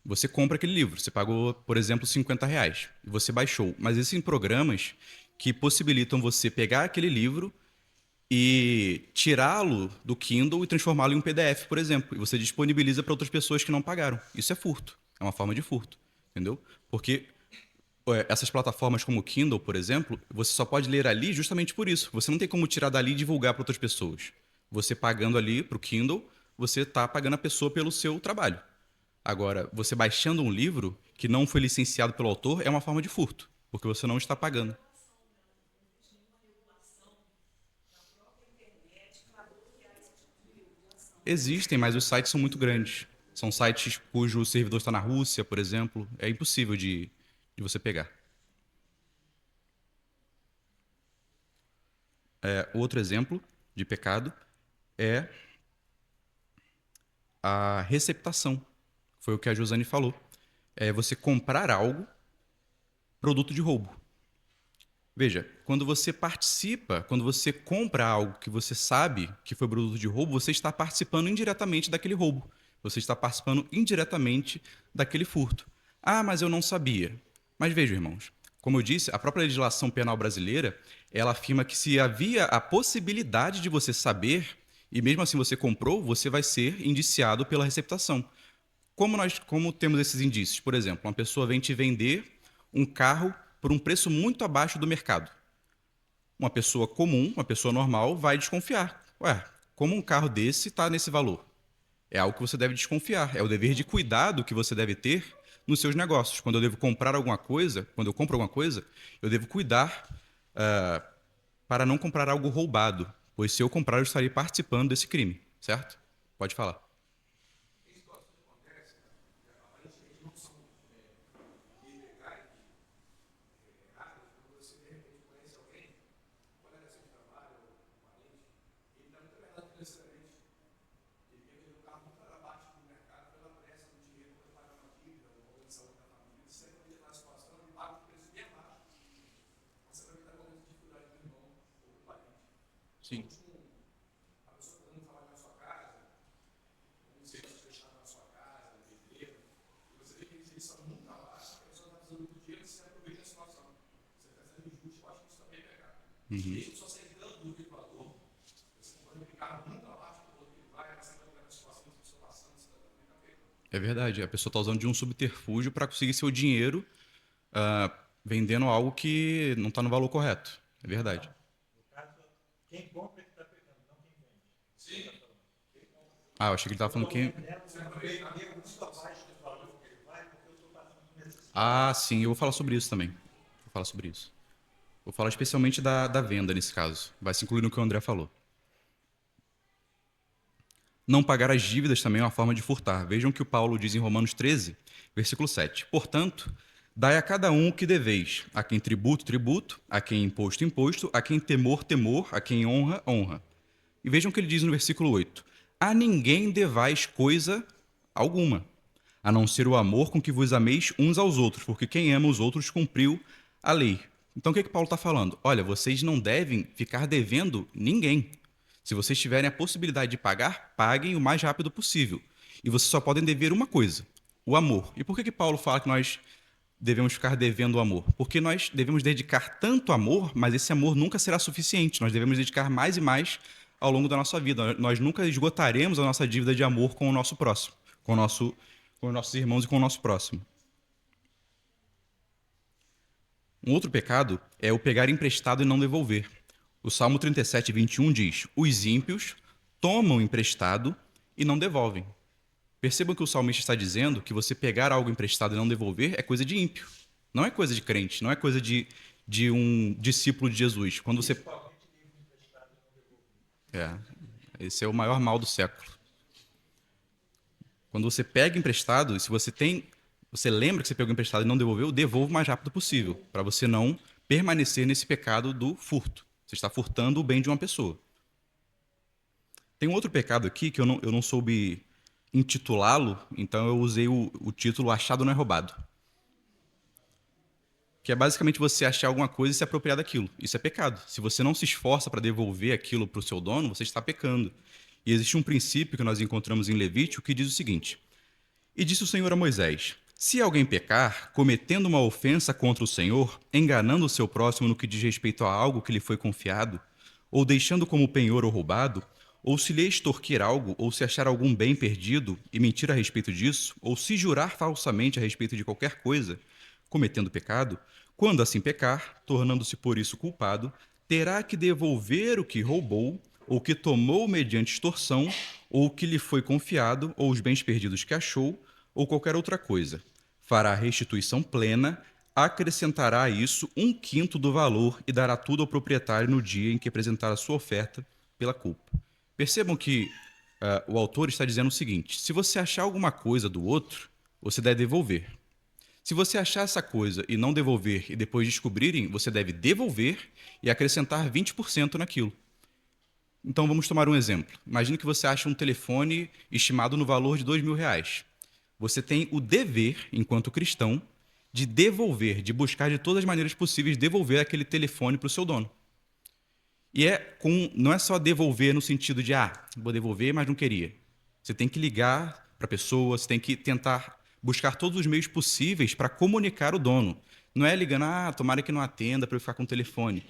você compra aquele livro, você pagou, por exemplo, R$50 e você baixou. Mas existem programas que possibilitam você pegar aquele livro e tirá-lo do Kindle e transformá-lo em um PDF, por exemplo, e você disponibiliza para outras pessoas que não pagaram. Isso é furto, é uma forma de furto, entendeu? Porque essas plataformas como o Kindle, por exemplo, você só pode ler ali justamente por isso. Você não tem como tirar dali e divulgar para outras pessoas. Você pagando ali para o Kindle, você está pagando a pessoa pelo seu trabalho. Agora, você baixando um livro que não foi licenciado pelo autor é uma forma de furto, porque você não está pagando. Existem, mas os sites são muito grandes. São sites cujo servidor está na Rússia, por exemplo. É impossível de você pegar. Outro exemplo de pecado é a receptação. Foi o que a Josane falou. É você comprar algo, produto de roubo. Veja, quando você participa, quando você compra algo que você sabe que foi produto de roubo, você está participando indiretamente daquele roubo. Você está participando indiretamente daquele furto. Ah, mas eu não sabia. Mas vejam, irmãos, como eu disse, a própria legislação penal brasileira, ela afirma que se havia a possibilidade de você saber, e mesmo assim você comprou, você vai ser indiciado pela receptação. Como temos esses indícios? Por exemplo, uma pessoa vem te vender um carro por um preço muito abaixo do mercado. Uma pessoa comum, uma pessoa normal, vai desconfiar. Ué, como um carro desse está nesse valor? É algo que você deve desconfiar. É o dever de cuidado que você deve ter nos seus negócios. Quando eu devo comprar alguma coisa, quando eu compro alguma coisa, eu devo cuidar para não comprar algo roubado, pois se eu comprar, eu estarei participando desse crime, certo? Pode falar. Sim. Uhum. É verdade. A pessoa está usando de um subterfúgio para conseguir seu dinheiro vendendo algo que não está no valor correto. É verdade. No caso, quem compra é que está pegando, não quem vende. Sim. Ah, eu achei que ele estava falando que... Muito abaixo do valor que ele vai, porque eu estou passando por necessidade. Ah, sim, eu vou falar sobre isso também. Vou falar sobre isso. Vou falar especialmente da venda nesse caso. Vai se incluir no que o André falou. Não pagar as dívidas também é uma forma de furtar. Vejam o que o Paulo diz em Romanos 13, versículo 7. Portanto, dai a cada um o que deveis, a quem tributo, tributo, a quem imposto, imposto, a quem temor, temor, a quem honra, honra. E vejam o que ele diz no versículo 8. A ninguém devais coisa alguma, a não ser o amor com que vos ameis uns aos outros, porque quem ama os outros cumpriu a lei. Então o que Paulo está falando? Olha, vocês não devem ficar devendo ninguém. Se vocês tiverem a possibilidade de pagar, paguem o mais rápido possível. E vocês só podem dever uma coisa, o amor. E por que Paulo fala que nós devemos ficar devendo o amor? Porque nós devemos dedicar tanto amor, mas esse amor nunca será suficiente. Nós devemos dedicar mais e mais ao longo da nossa vida. Nós nunca esgotaremos a nossa dívida de amor com o nosso próximo, com os nossos irmãos e com o nosso próximo. Um outro pecado é o pegar emprestado e não devolver. O Salmo 37, 21 diz: os ímpios tomam emprestado e não devolvem. Percebam que o salmista está dizendo que você pegar algo emprestado e não devolver é coisa de ímpio. Não é coisa de crente, não é coisa de um discípulo de Jesus. Quando você... esse é o maior mal do século. Quando você pega emprestado, e se você lembra que você pegou emprestado e não devolveu, devolva o mais rápido possível, para você não permanecer nesse pecado do furto. Você está furtando o bem de uma pessoa. Tem um outro pecado aqui que eu não soube intitulá-lo, então eu usei o título Achado não é roubado. Que é basicamente você achar alguma coisa e se apropriar daquilo. Isso é pecado. Se você não se esforça para devolver aquilo para o seu dono, você está pecando. E existe um princípio que nós encontramos em Levítico que diz o seguinte: e disse o Senhor a Moisés: se alguém pecar, cometendo uma ofensa contra o Senhor, enganando o seu próximo no que diz respeito a algo que lhe foi confiado, ou deixando como penhor ou roubado, ou se lhe extorquir algo, ou se achar algum bem perdido e mentir a respeito disso, ou se jurar falsamente a respeito de qualquer coisa, cometendo pecado, quando assim pecar, tornando-se por isso culpado, terá que devolver o que roubou, ou que tomou mediante extorsão, ou o que lhe foi confiado, ou os bens perdidos que achou, ou qualquer outra coisa. Fará restituição plena, acrescentará a isso 1/5 do valor e dará tudo ao proprietário no dia em que apresentar a sua oferta pela culpa. Percebam que o autor está dizendo o seguinte: se você achar alguma coisa do outro, você deve devolver. Se você achar essa coisa e não devolver e depois descobrirem, você deve devolver e acrescentar 20% naquilo. Então vamos tomar um exemplo. Imagine que você acha um telefone estimado no valor de R$2.000. Você tem o dever, enquanto cristão, de devolver, de buscar de todas as maneiras possíveis devolver aquele telefone para o seu dono. E não é só devolver no sentido de, vou devolver, mas não queria. Você tem que ligar para a pessoa, você tem que tentar buscar todos os meios possíveis para comunicar o dono. Não é ligando, tomara que não atenda para eu ficar com o telefone.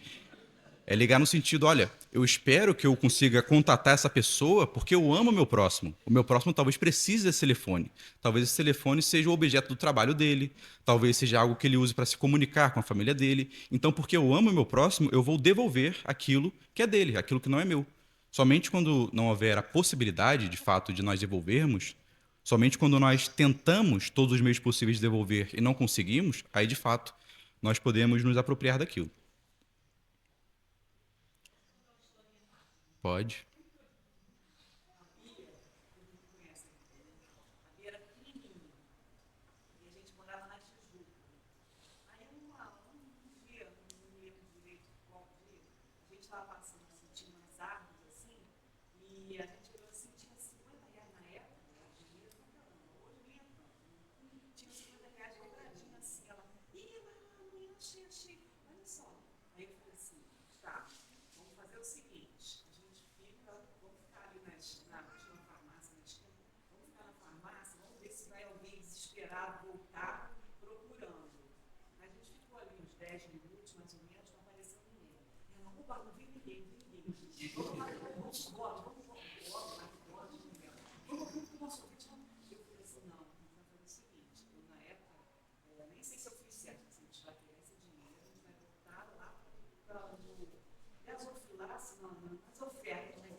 É ligar no sentido, olha, eu espero que eu consiga contatar essa pessoa porque eu amo o meu próximo. O meu próximo talvez precise desse telefone. Talvez esse telefone seja o objeto do trabalho dele. Talvez seja algo que ele use para se comunicar com a família dele. Então, porque eu amo o meu próximo, eu vou devolver aquilo que é dele, aquilo que não é meu. Somente quando não houver a possibilidade, de fato, de nós devolvermos, somente quando nós tentamos todos os meios possíveis de devolver e não conseguimos, aí, de fato, nós podemos nos apropriar daquilo. Pode. A Bia era pequenininha e a gente morava na Tijuca. Aí um dia, não me lembro direito qual dia, a gente estava passando assim, tinha umas árvores assim, e a gente olhou assim, tinha 50 reais na época, era dinheiro pra caramba, hoje nem é tanto. Tinha 50 reais dobradinho assim, ela, mãe, achei, olha só. Aí eu falei assim, tá, vamos fazer o seguinte, vamos ficar ali tinha uma farmácia na esquina, vamos ficar na farmácia, vamos ver se vai alguém desesperado voltar procurando. A gente ficou ali uns 10 minutos, mais ou menos, não apareceu ninguém. Ela, opa, não veio ninguém. Vamos lá, vamos embora, vamos pro nosso vídeo. Eu falei assim, não, vamos fazer o seguinte, eu na época, nem sei se eu fiz certo, se a gente vai pegar esse dinheiro, a gente vai voltar lá para o gasofilar, as ofertas, né?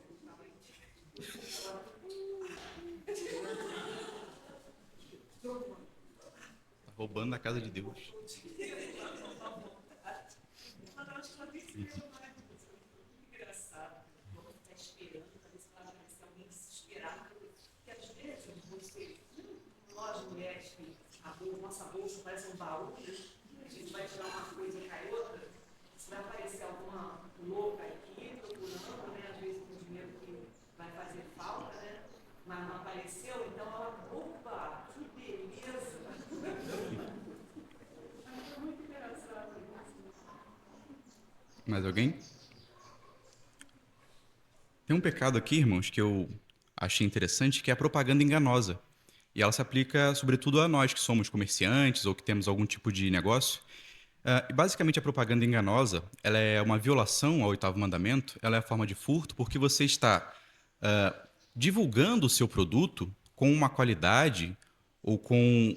Tá roubando na casa de Deus. Engraçado. Vamos ficar esperando para ver se vai aparecer alguém desesperado. Porque às vezes você, nós mulheres, que nossa bolsa parece um baú, né? A gente vai tirar uma coisa e cai outra. Se vai aparecer alguma louca aqui procurando, né? Às vezes com dinheiro que vai fazer falta, né? Mas não apareceu, então ela, opa, que beleza! É muito engraçado isso. Mais alguém? Tem um pecado aqui, irmãos, que eu achei interessante, que é a propaganda enganosa. E ela se aplica, sobretudo, a nós que somos comerciantes ou que temos algum tipo de negócio. E basicamente, a propaganda enganosa, ela é uma violação ao 8º mandamento, ela é a forma de furto, porque você está divulgando o seu produto com uma qualidade ou com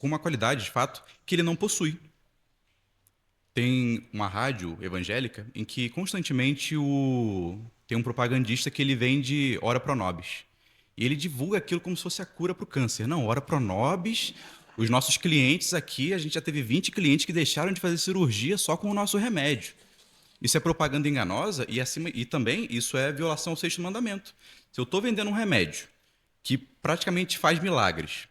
uma qualidade, de fato, que ele não possui. Tem uma rádio evangélica em que constantemente tem um propagandista que ele vende ora pro nobis. E ele divulga aquilo como se fosse a cura para o câncer. Não, ora pro nobis, os nossos clientes aqui, a gente já teve 20 clientes que deixaram de fazer cirurgia só com o nosso remédio. Isso é propaganda enganosa e também isso é violação ao 6º mandamento. Se eu estou vendendo um remédio que praticamente faz milagres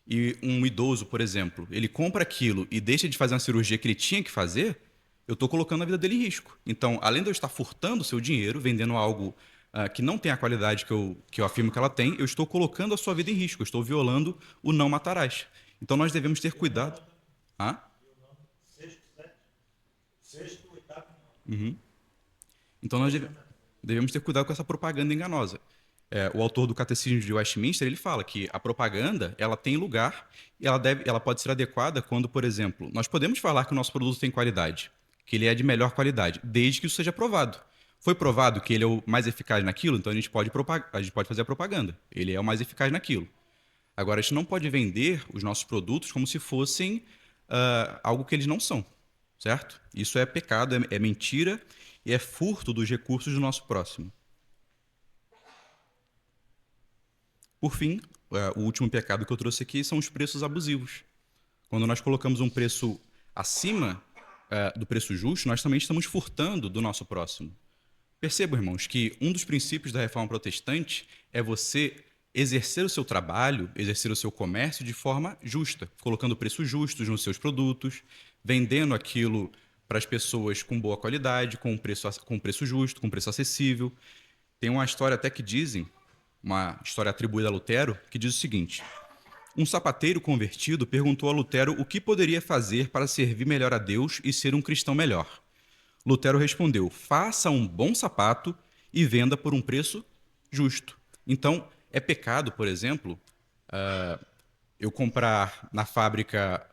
e um idoso, por exemplo, ele compra aquilo e deixa de fazer uma cirurgia que ele tinha que fazer, eu estou colocando a vida dele em risco. Então, além de eu estar furtando o seu dinheiro, vendendo algo que não tem a qualidade que eu afirmo que ela tem, eu estou colocando a sua vida em risco, eu estou violando o não matarás. Então, nós devemos ter cuidado. Sexto, oitavo. Então, nós devemos ter cuidado com essa propaganda enganosa. O autor do Catecismo de Westminster, ele fala que a propaganda, ela tem lugar e ela pode ser adequada quando, por exemplo, nós podemos falar que o nosso produto tem qualidade, que ele é de melhor qualidade, desde que isso seja provado. Foi provado que ele é o mais eficaz naquilo, então a gente pode fazer a propaganda. Ele é o mais eficaz naquilo. Agora, a gente não pode vender os nossos produtos como se fossem algo que eles não são, certo? Isso é pecado, é mentira e é furto dos recursos do nosso próximo. Por fim, o último pecado que eu trouxe aqui são os preços abusivos. Quando nós colocamos um preço acima do preço justo, nós também estamos furtando do nosso próximo. Percebam, irmãos, que um dos princípios da Reforma Protestante é você exercer o seu trabalho, exercer o seu comércio de forma justa, colocando preços justos nos seus produtos, vendendo aquilo para as pessoas com boa qualidade, com preço justo, com preço acessível. Tem uma história até que dizem, uma história atribuída a Lutero, que diz o seguinte: um sapateiro convertido perguntou a Lutero o que poderia fazer para servir melhor a Deus e ser um cristão melhor. Lutero respondeu: faça um bom sapato e venda por um preço justo. Então, É pecado, por exemplo, eu comprar na fábrica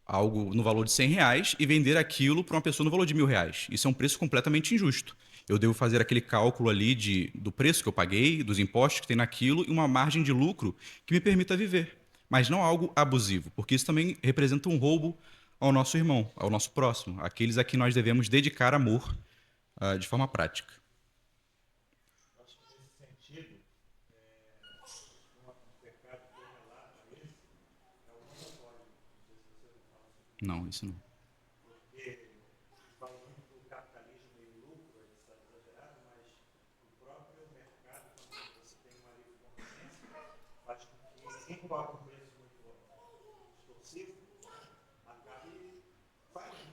algo no valor de R$ 100 e vender aquilo para uma pessoa no valor de R$ 1.000. Isso é um preço completamente injusto. Eu devo fazer aquele cálculo ali do preço que eu paguei, dos impostos que tem naquilo e uma margem de lucro que me permita viver. Mas não algo abusivo, porque isso também representa um roubo ao nosso irmão, ao nosso próximo, aqueles a quem nós devemos dedicar amor de forma prática. Acho que nesse sentido, um pecado correlato a esse é o monopólio. Não sei se você ouviu falar sobre isso. Não, isso não. Porque fala muito do capitalismo e lucro, ele está exagerado, mas o próprio mercado, quando você tem uma livre concorrência, faz com que quem cobra um preço muito extorsivo acabe falindo,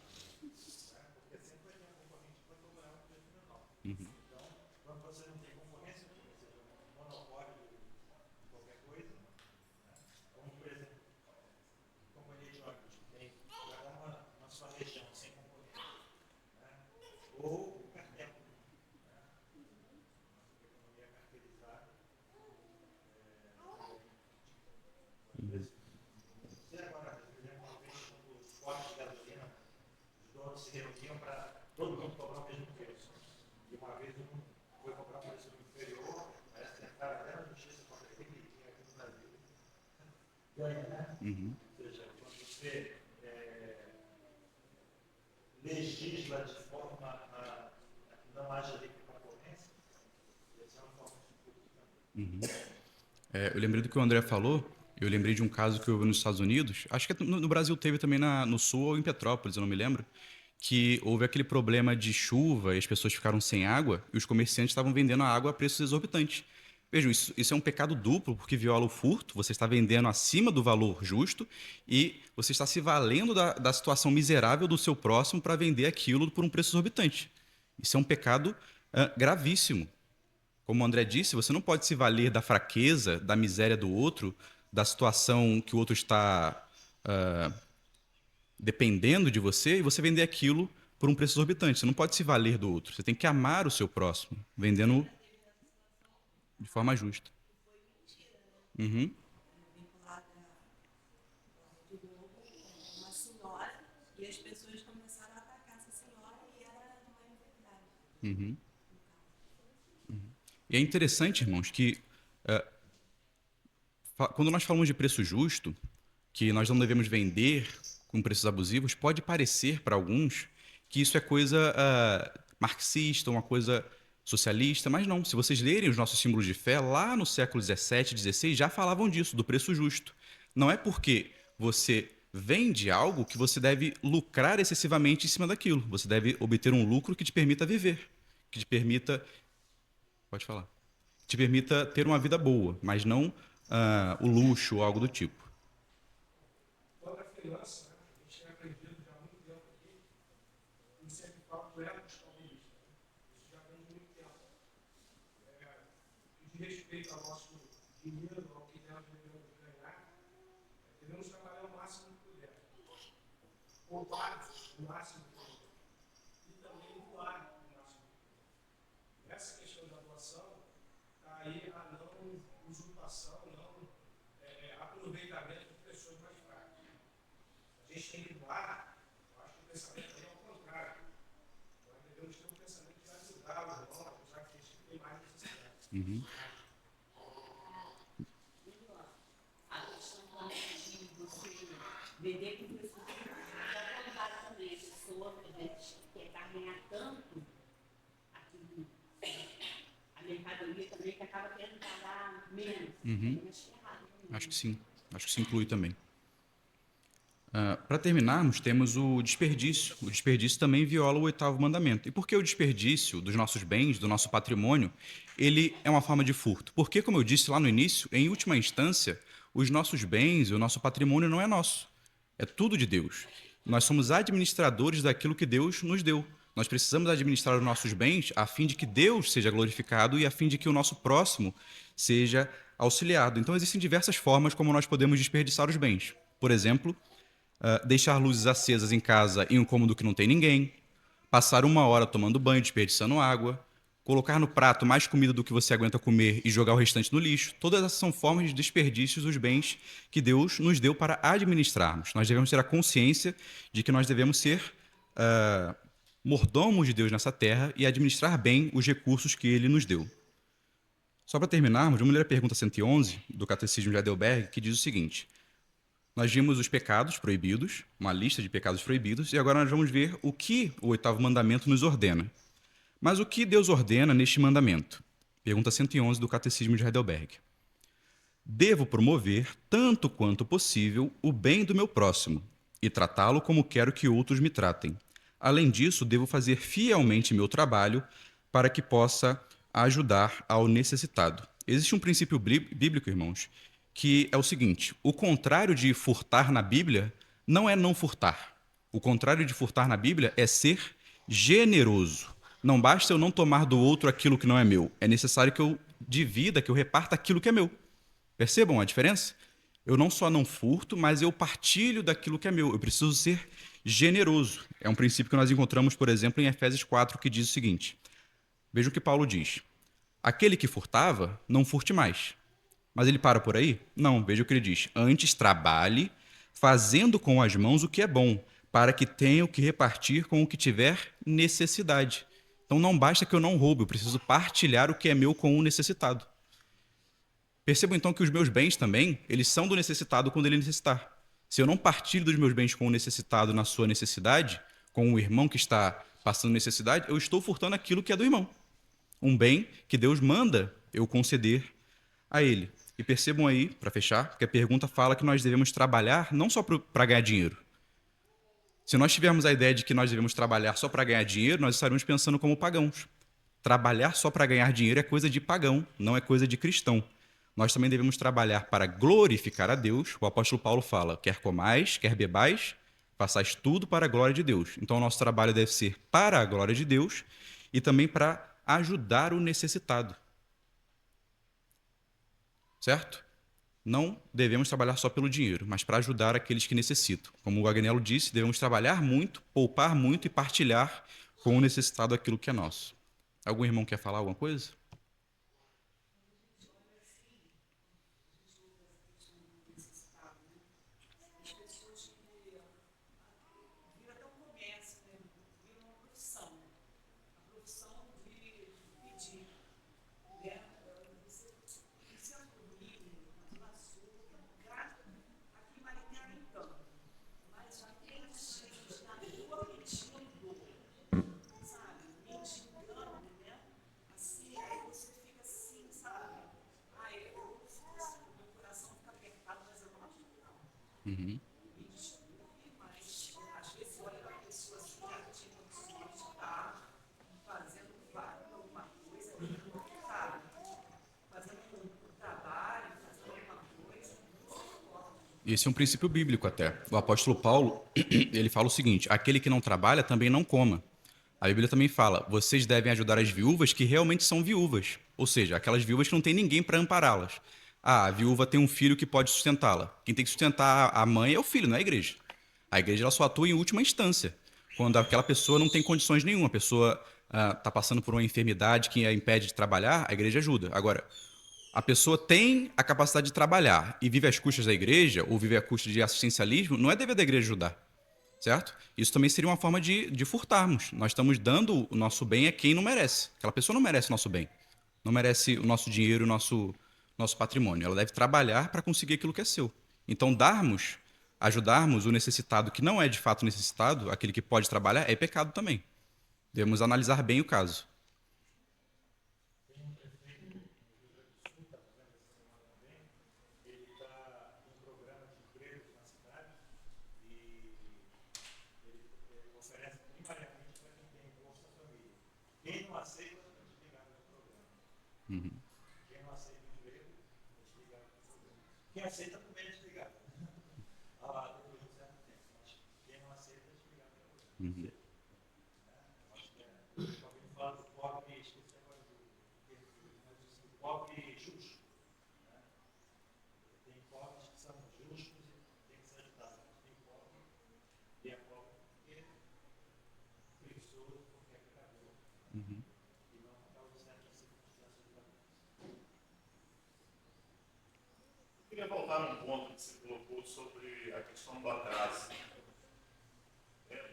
né? Porque sempre vai ter um concorrente que vai cobrar um preço menor. Então, quando você não tem concorrência, ou seja, um monopólio de qualquer coisa, né? Como, por exemplo, companhia de ônibus, que tem cada uma na sua região sem concorrência, né? Ou o cartel, né? A economia cartelizada. Você agora, por exemplo, uma vez quando os postos de gasolina, os donos se reuniam para todo mundo cobrar o mesmo preço. E uma vez um foi cobrar um preço inferior, parece que tentaram até na justiça contra ele, que tinha aqui no Brasil. Ganha, né? Ou seja, quando você legisla de forma a que não haja livre concorrência, essa é uma forma de disputa também. Eu lembrei do que o André falou, eu lembrei de um caso que houve nos Estados Unidos, acho que no Brasil teve também no Sul ou em Petrópolis, eu não me lembro, que houve aquele problema de chuva e as pessoas ficaram sem água e os comerciantes estavam vendendo a água a preços exorbitantes. Vejam, isso é um pecado duplo, porque viola o furto, você está vendendo acima do valor justo e você está se valendo da situação miserável do seu próximo para vender aquilo por um preço exorbitante. Isso é um pecado gravíssimo. Como o André disse, você não pode se valer da fraqueza, da miséria do outro, da situação que o outro está dependendo de você e você vender aquilo por um preço exorbitante. Você não pode se valer do outro. Você tem que amar o seu próximo, vendendo de forma justa. Vinculada de novo com uma senhora e as pessoas começaram a atacar essa senhora e era uma enfermidade. E é interessante, irmãos, que quando nós falamos de preço justo, que nós não devemos vender com preços abusivos, pode parecer para alguns que isso é coisa marxista, uma coisa socialista, mas não. Se vocês lerem os nossos símbolos de fé, lá no século XVII, XVI, já falavam disso, do preço justo. Não é porque você vende algo que você deve lucrar excessivamente em cima daquilo. Você deve obter um lucro que te permita viver, que te permita... Pode falar. Te permita ter uma vida boa, mas não o luxo ou algo do tipo. Quando a finança, né, a gente tem aprendido já há muito tempo aqui, eu sempre falo do ethos calvinista. Isso já vem de muito tempo. De respeito ao nosso dinheiro, ao que nós devemos ganhar, devemos trabalhar o máximo que puder. Poupar o máximo que puder. E também doar o máximo que puder. Essa questão da doação está aí a não usurpação, não aproveitamento de pessoas mais fracas. A gente tem que doar, eu acho que o pensamento é ao contrário. Nós devemos ter um pensamento de ajudar o irmão, já que a gente tem mais necessidade. A questão também de você vender com pessoas que já contaram também, a pessoa quer ganhar tanto aquilo, a mercadoria também que acaba querendo pagar menos. Acho que é errado também. Acho que sim. Acho que isso inclui também. Para terminarmos, temos o desperdício. O desperdício também viola o 8º mandamento. E por que o desperdício dos nossos bens, do nosso patrimônio, ele é uma forma de furto? Porque, como eu disse lá no início, em última instância, os nossos bens e o nosso patrimônio não é nosso. É tudo de Deus. Nós somos administradores daquilo que Deus nos deu. Nós precisamos administrar os nossos bens a fim de que Deus seja glorificado e a fim de que o nosso próximo seja auxiliado. Então, existem diversas formas como nós podemos desperdiçar os bens. Por exemplo, deixar luzes acesas em casa em um cômodo que não tem ninguém, passar 1 hora tomando banho, desperdiçando água, colocar no prato mais comida do que você aguenta comer e jogar o restante no lixo, todas essas são formas de desperdício dos bens que Deus nos deu para administrarmos. Nós devemos ter a consciência de que nós devemos ser mordomos de Deus nessa terra e administrar bem os recursos que Ele nos deu. Só para terminarmos, vamos ler a pergunta 111 do Catecismo de Heidelberg, que diz o seguinte: nós vimos os pecados proibidos, uma lista de pecados proibidos, e agora nós vamos ver o que o 8º mandamento nos ordena. Mas o que Deus ordena neste mandamento? Pergunta 111 do Catecismo de Heidelberg. Devo promover, tanto quanto possível, o bem do meu próximo e tratá-lo como quero que outros me tratem. Além disso, devo fazer fielmente meu trabalho para que possa ajudar ao necessitado. Existe um princípio bíblico, irmãos, que é o seguinte: o contrário de furtar na Bíblia não é não furtar. O contrário de furtar na Bíblia é ser generoso. Não basta eu não tomar do outro aquilo que não é meu. É necessário que eu divida, que eu reparta aquilo que é meu. Percebam a diferença? Eu não só não furto, mas eu partilho daquilo que é meu. Eu preciso ser generoso. É um princípio que nós encontramos, por exemplo, em Efésios 4, que diz o seguinte. Vejam o que Paulo diz. Aquele que furtava, não furte mais. Mas ele para por aí? Não, veja o que ele diz. Antes trabalhe, fazendo com as mãos o que é bom, para que tenha o que repartir com o que tiver necessidade. Então não basta que eu não roube, eu preciso partilhar o que é meu com o necessitado. Percebam então que os meus bens também, eles são do necessitado quando ele necessitar. Se eu não partilho dos meus bens com o necessitado na sua necessidade, com o irmão que está passando necessidade, eu estou furtando aquilo que é do irmão. Um bem que Deus manda eu conceder a ele. E percebam aí, para fechar, que a pergunta fala que nós devemos trabalhar não só para ganhar dinheiro. Se nós tivermos a ideia de que nós devemos trabalhar só para ganhar dinheiro, nós estaremos pensando como pagãos. Trabalhar só para ganhar dinheiro é coisa de pagão, não é coisa de cristão. Nós também devemos trabalhar para glorificar a Deus. O apóstolo Paulo fala, quer comais, quer bebais, façais tudo para a glória de Deus. Então, o nosso trabalho deve ser para a glória de Deus e também para ajudar o necessitado. Certo? Não devemos trabalhar só pelo dinheiro, mas para ajudar aqueles que necessitam. Como o Agnello disse, devemos trabalhar muito, poupar muito e partilhar com o necessitado aquilo que é nosso. Algum irmão quer falar alguma coisa? Vira até um comércio, né? Vira uma profissão. A profissão de pedir. Né? Você precisa do Rio, na Zona Sul, tem um lugar, aqui em Maringá nem tanto. Mas já tem gente na rua pedindo, sabe? Mendigando, né? Assim, aí você fica assim, sabe? Ai, meu coração fica apertado, mas eu não ajudo, não. Uhum. Me desculpe, mas às vezes olha para a pessoa assim, que ela tinha condições de estar fazendo alguma coisa, sabe? Fazendo um trabalho, fazendo alguma coisa, não se importa. Esse é um princípio bíblico até. O apóstolo Paulo, ele fala o seguinte: aquele que não trabalha também não coma. A Bíblia também fala, vocês devem ajudar as viúvas que realmente são viúvas. Ou seja, aquelas viúvas que não tem ninguém para ampará-las. Ah, a viúva tem um filho que pode sustentá-la. Quem tem que sustentar a mãe é o filho, não é a igreja. A igreja ela só atua em última instância. Quando aquela pessoa não tem condições nenhuma, a pessoa está passando por uma enfermidade que a impede de trabalhar, a igreja ajuda. Agora, a pessoa tem a capacidade de trabalhar e vive às custas da igreja, ou vive às custas de assistencialismo, não é dever da igreja ajudar. Certo? Isso também seria uma forma de furtarmos. Nós estamos dando o nosso bem a quem não merece. Aquela pessoa não merece o nosso bem. Não merece o nosso dinheiro, o nosso patrimônio. Ela deve trabalhar para conseguir aquilo que é seu. Então, ajudarmos o necessitado que não é de fato necessitado, aquele que pode trabalhar, é pecado também. Devemos analisar bem o caso. Ele está num programa de emprego na cidade e ele oferece primariamente para quem tem Bolsa Família. Quem não aceita, é desligado do programa. Quem não aceita o emprego, é desligado do programa. Quem aceita também é desligado. Depois de um certo tempo. Mas quem não aceita é desligado do programa. Acho que alguém fala do pobre, esqueci agora do pobre justo. Tem pobres que são justos e tem que ser ajudados. Tem pobre e é pobre porque preguiçoso, porque é pecador. E não por causa do num ponto que você colocou sobre a questão do atraso.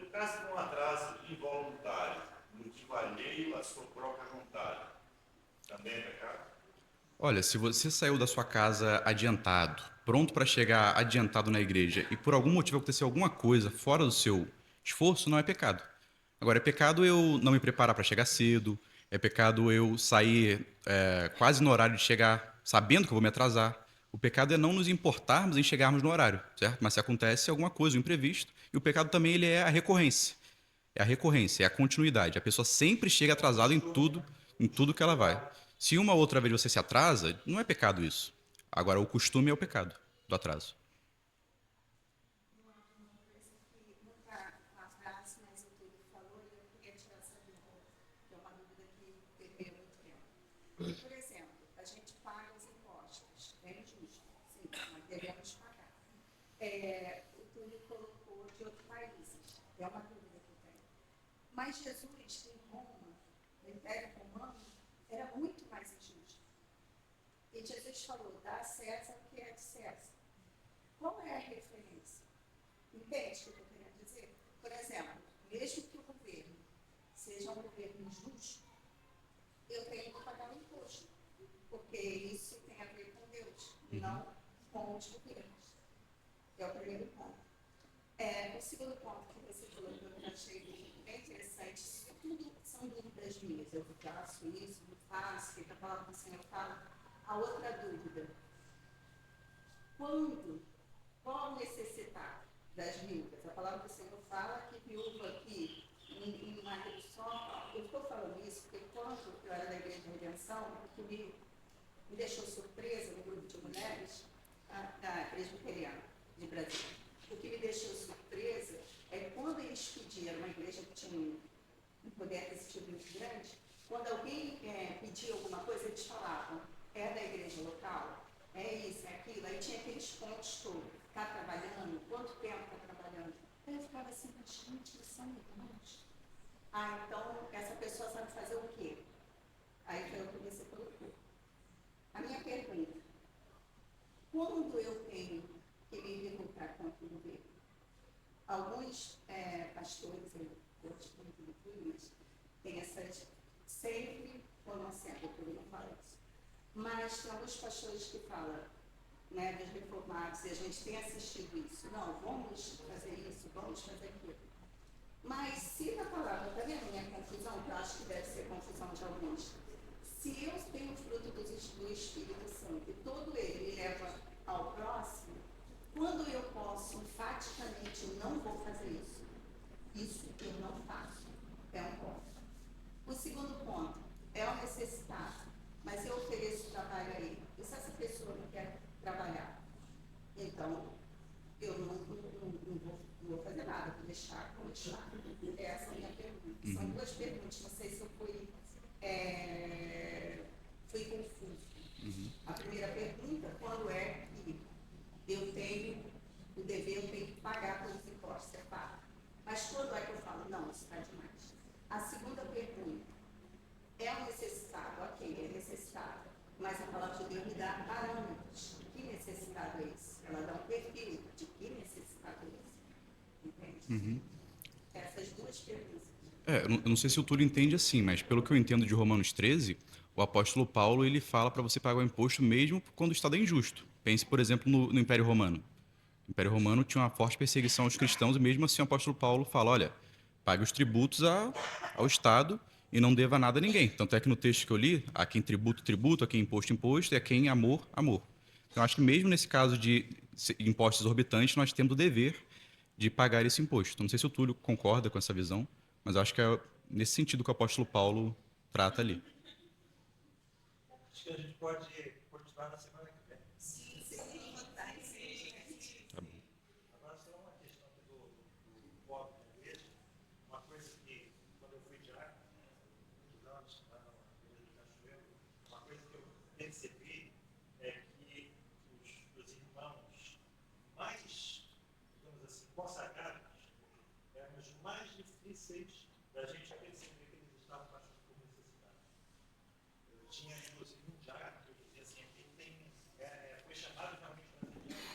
No caso de um atraso involuntário, motivo alheio à sua própria vontade, também é pecado? Olha, se você saiu da sua casa adiantado, pronto para chegar adiantado na igreja e por algum motivo aconteceu alguma coisa fora do seu esforço, não é pecado. Agora, é pecado eu não me preparar para chegar cedo, é pecado eu sair quase no horário de chegar, sabendo que eu vou me atrasar. O pecado é não nos importarmos em chegarmos no horário, certo? Mas se acontece alguma coisa, um imprevisto, e o pecado também ele é a recorrência. É a recorrência, é a continuidade. A pessoa sempre chega atrasada em tudo que ela vai. Se uma outra vez você se atrasa, não é pecado isso. Agora, o costume é o pecado do atraso. Uma coisa que nunca atrás, mas o Túlio falou e eu queria tirar essa dúvida, que é uma dúvida que permeia muito tempo. Por exemplo, a gente paga os impostos, é injusto, sim, nós devemos pagar. O Túlio colocou de outros países, é uma dúvida que eu tenho. Mas Jesus, em Roma, no Império Romano, era muito mais injusto. E Jesus falou, dá a César o que é de César. Qual é a referência? Entende o que eu estou querendo dizer? Por exemplo, mesmo que o governo seja um governo injusto, eu tenho que pagar o imposto, porque isso tem a ver com Deus, não com os governos. É o primeiro ponto. O segundo ponto que você colocou, que eu achei bem interessante, isso tudo são dúvidas minhas. Eu faço isso, não faço, fica a palavra do Senhor fala. A outra dúvida, qual necessitar das viúvas? A palavra do Senhor fala que viúva aqui, em uma só, eu estou falando isso porque quando eu era da Igreja de Redenção, o que me deixou surpresa no grupo de mulheres da Presbiteriana de Brasília. O que me deixou surpresa é quando eles pediram, uma igreja que tinha um poder aquisitivo muito grande, quando alguém pedia alguma coisa, eles falavam, é da igreja local? É isso, é aquilo. Aí tinha aqueles pontos todos. Está trabalhando? Quanto tempo está trabalhando? Aí eu ficava assim, mas gente, eles são irmãos. Então essa pessoa sabe fazer o quê? Aí foi o que você colocou. A minha pergunta, quando eu tenho que me revoltar contra o governo? Alguns pastores, eu gosto muito do Túlio, mas tem essas, sempre, ou não sempre, o Túlio não fala isso. Mas tem alguns pastores que falam, né, dos reformados, e a gente tem assistido isso. Não, vamos fazer isso, vamos fazer aquilo. Mas se na palavra, está vendo a minha confusão, que eu acho que deve ser confusão de alguns, se eu tenho o fruto do Espírito Santo e todo ele me leva ao próximo, quando eu posso enfaticamente, eu não vou fazer isso. Isso eu não faço. É um ponto. O segundo ponto é o necessitado. Mas eu ofereço trabalho a ele. E se essa pessoa não quer trabalhar? Então, eu não vou fazer nada, vou deixar continuar. Essa é a minha pergunta. São duas perguntas, não sei se eu fui confuso. A primeira pergunta, quando é que eu tenho o dever, eu tenho que pagar pelos impostos, é pago. Mas quando é que eu falo, não, isso está demais? A segunda pergunta, é um necessitado, ok, é necessitado, mas a palavra de Deus me dá parâmetros. Que necessitado é esse? Ela dá um perfil de que necessitado é esse. Entende? Essas duas perguntas. Eu não sei se o Túlio entende assim, mas pelo que eu entendo de Romanos 13, o apóstolo Paulo ele fala para você pagar o imposto mesmo quando o Estado é injusto. Pense, por exemplo, no Império Romano. O Império Romano tinha uma forte perseguição aos cristãos e mesmo assim o apóstolo Paulo fala, olha, pague os tributos ao Estado e não deva nada a ninguém. Tanto é que no texto que eu li, a quem tributo, tributo, a quem imposto, imposto, e a quem amor, amor. Então, acho que mesmo nesse caso de impostos exorbitantes, nós temos o dever de pagar esse imposto. Não sei se o Túlio concorda com essa visão, mas acho que é nesse sentido que o apóstolo Paulo trata ali. Acho que a gente pode continuar na semana que vem. Sim, tá, Tá bom. Agora, só uma questão aqui do pobre da igreja. Uma coisa que, quando eu fui diácono, muitos anos, lá na igreja do Cachoeiro, uma coisa que eu percebi é que os irmãos mais, digamos assim, consagrados eram os mais difíceis da gente perceber que eles estavam passando por necessidade. Eu tinha, inclusive, um diácono que eu dizia assim, foi chamado realmente para ser diácono.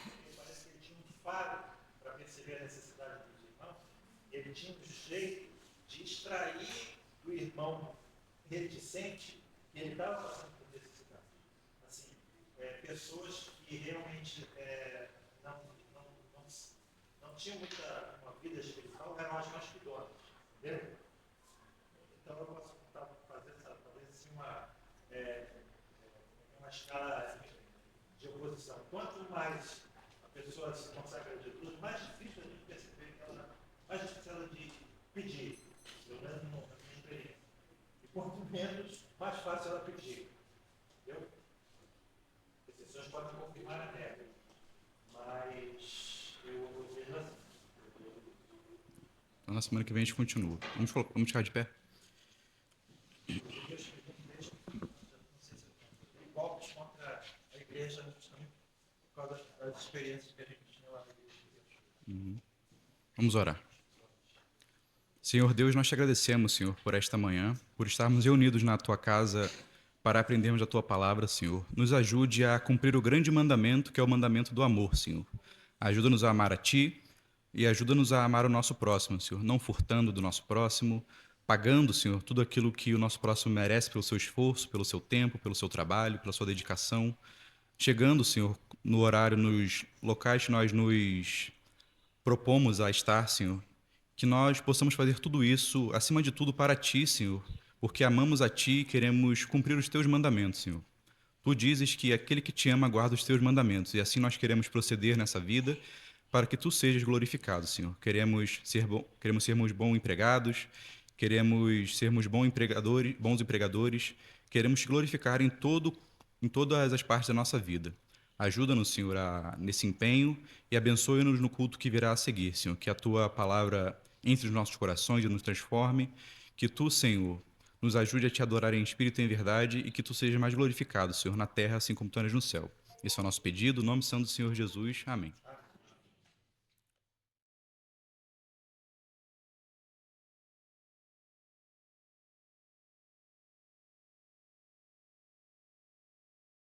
ele tinha um jeito de extrair do irmão reticente e ele estava passando por necessidade. Assim, pessoas que realmente não tinham uma vida espiritual, eram as mais idôneas, entendeu? Então eu posso fazer talvez assim uma escala de oposição. Quanto mais a pessoa se consagra a Jesus, mais difícil a gente perceber que ela, mais difícil ela de pedir, pelo menos na minha experiência. E quanto menos, mais fácil ela pedir. Entendeu? As pessoas podem confirmar a regra, mas eu vejo assim. Então, na semana que vem a gente continua. Vamos ficar de pé? Golpes contra a igreja justamente por causa das experiências que a gente tinha lá na igreja. Vamos orar. Senhor Deus, nós te agradecemos, Senhor, por esta manhã, por estarmos reunidos na tua casa para aprendermos a tua palavra, Senhor. Nos ajude a cumprir o grande mandamento, que é o mandamento do amor, Senhor. Ajuda-nos a amar a ti e ajuda-nos a amar o nosso próximo, Senhor, não furtando do nosso próximo, pagando, Senhor, tudo aquilo que o nosso próximo merece pelo seu esforço, pelo seu tempo, pelo seu trabalho, pela sua dedicação. Chegando, Senhor, no horário, nos locais que nós nos propomos a estar, Senhor, que nós possamos fazer tudo isso, acima de tudo, para ti, Senhor, porque amamos a ti e queremos cumprir os teus mandamentos, Senhor. Tu dizes que aquele que te ama guarda os teus mandamentos, e assim nós queremos proceder nessa vida para que tu sejas glorificado, Senhor. Queremos sermos bons empregados, queremos sermos bons empregadores, queremos te glorificar em todas as partes da nossa vida. Ajuda-nos, Senhor, nesse empenho e abençoe-nos no culto que virá a seguir, Senhor. Que a tua palavra entre os nossos corações e nos transforme. Que tu, Senhor, nos ajude a te adorar em espírito e em verdade e que tu sejas mais glorificado, Senhor, na terra, assim como tu és no céu. Esse é o nosso pedido, no nome santo do Senhor Jesus. Amém.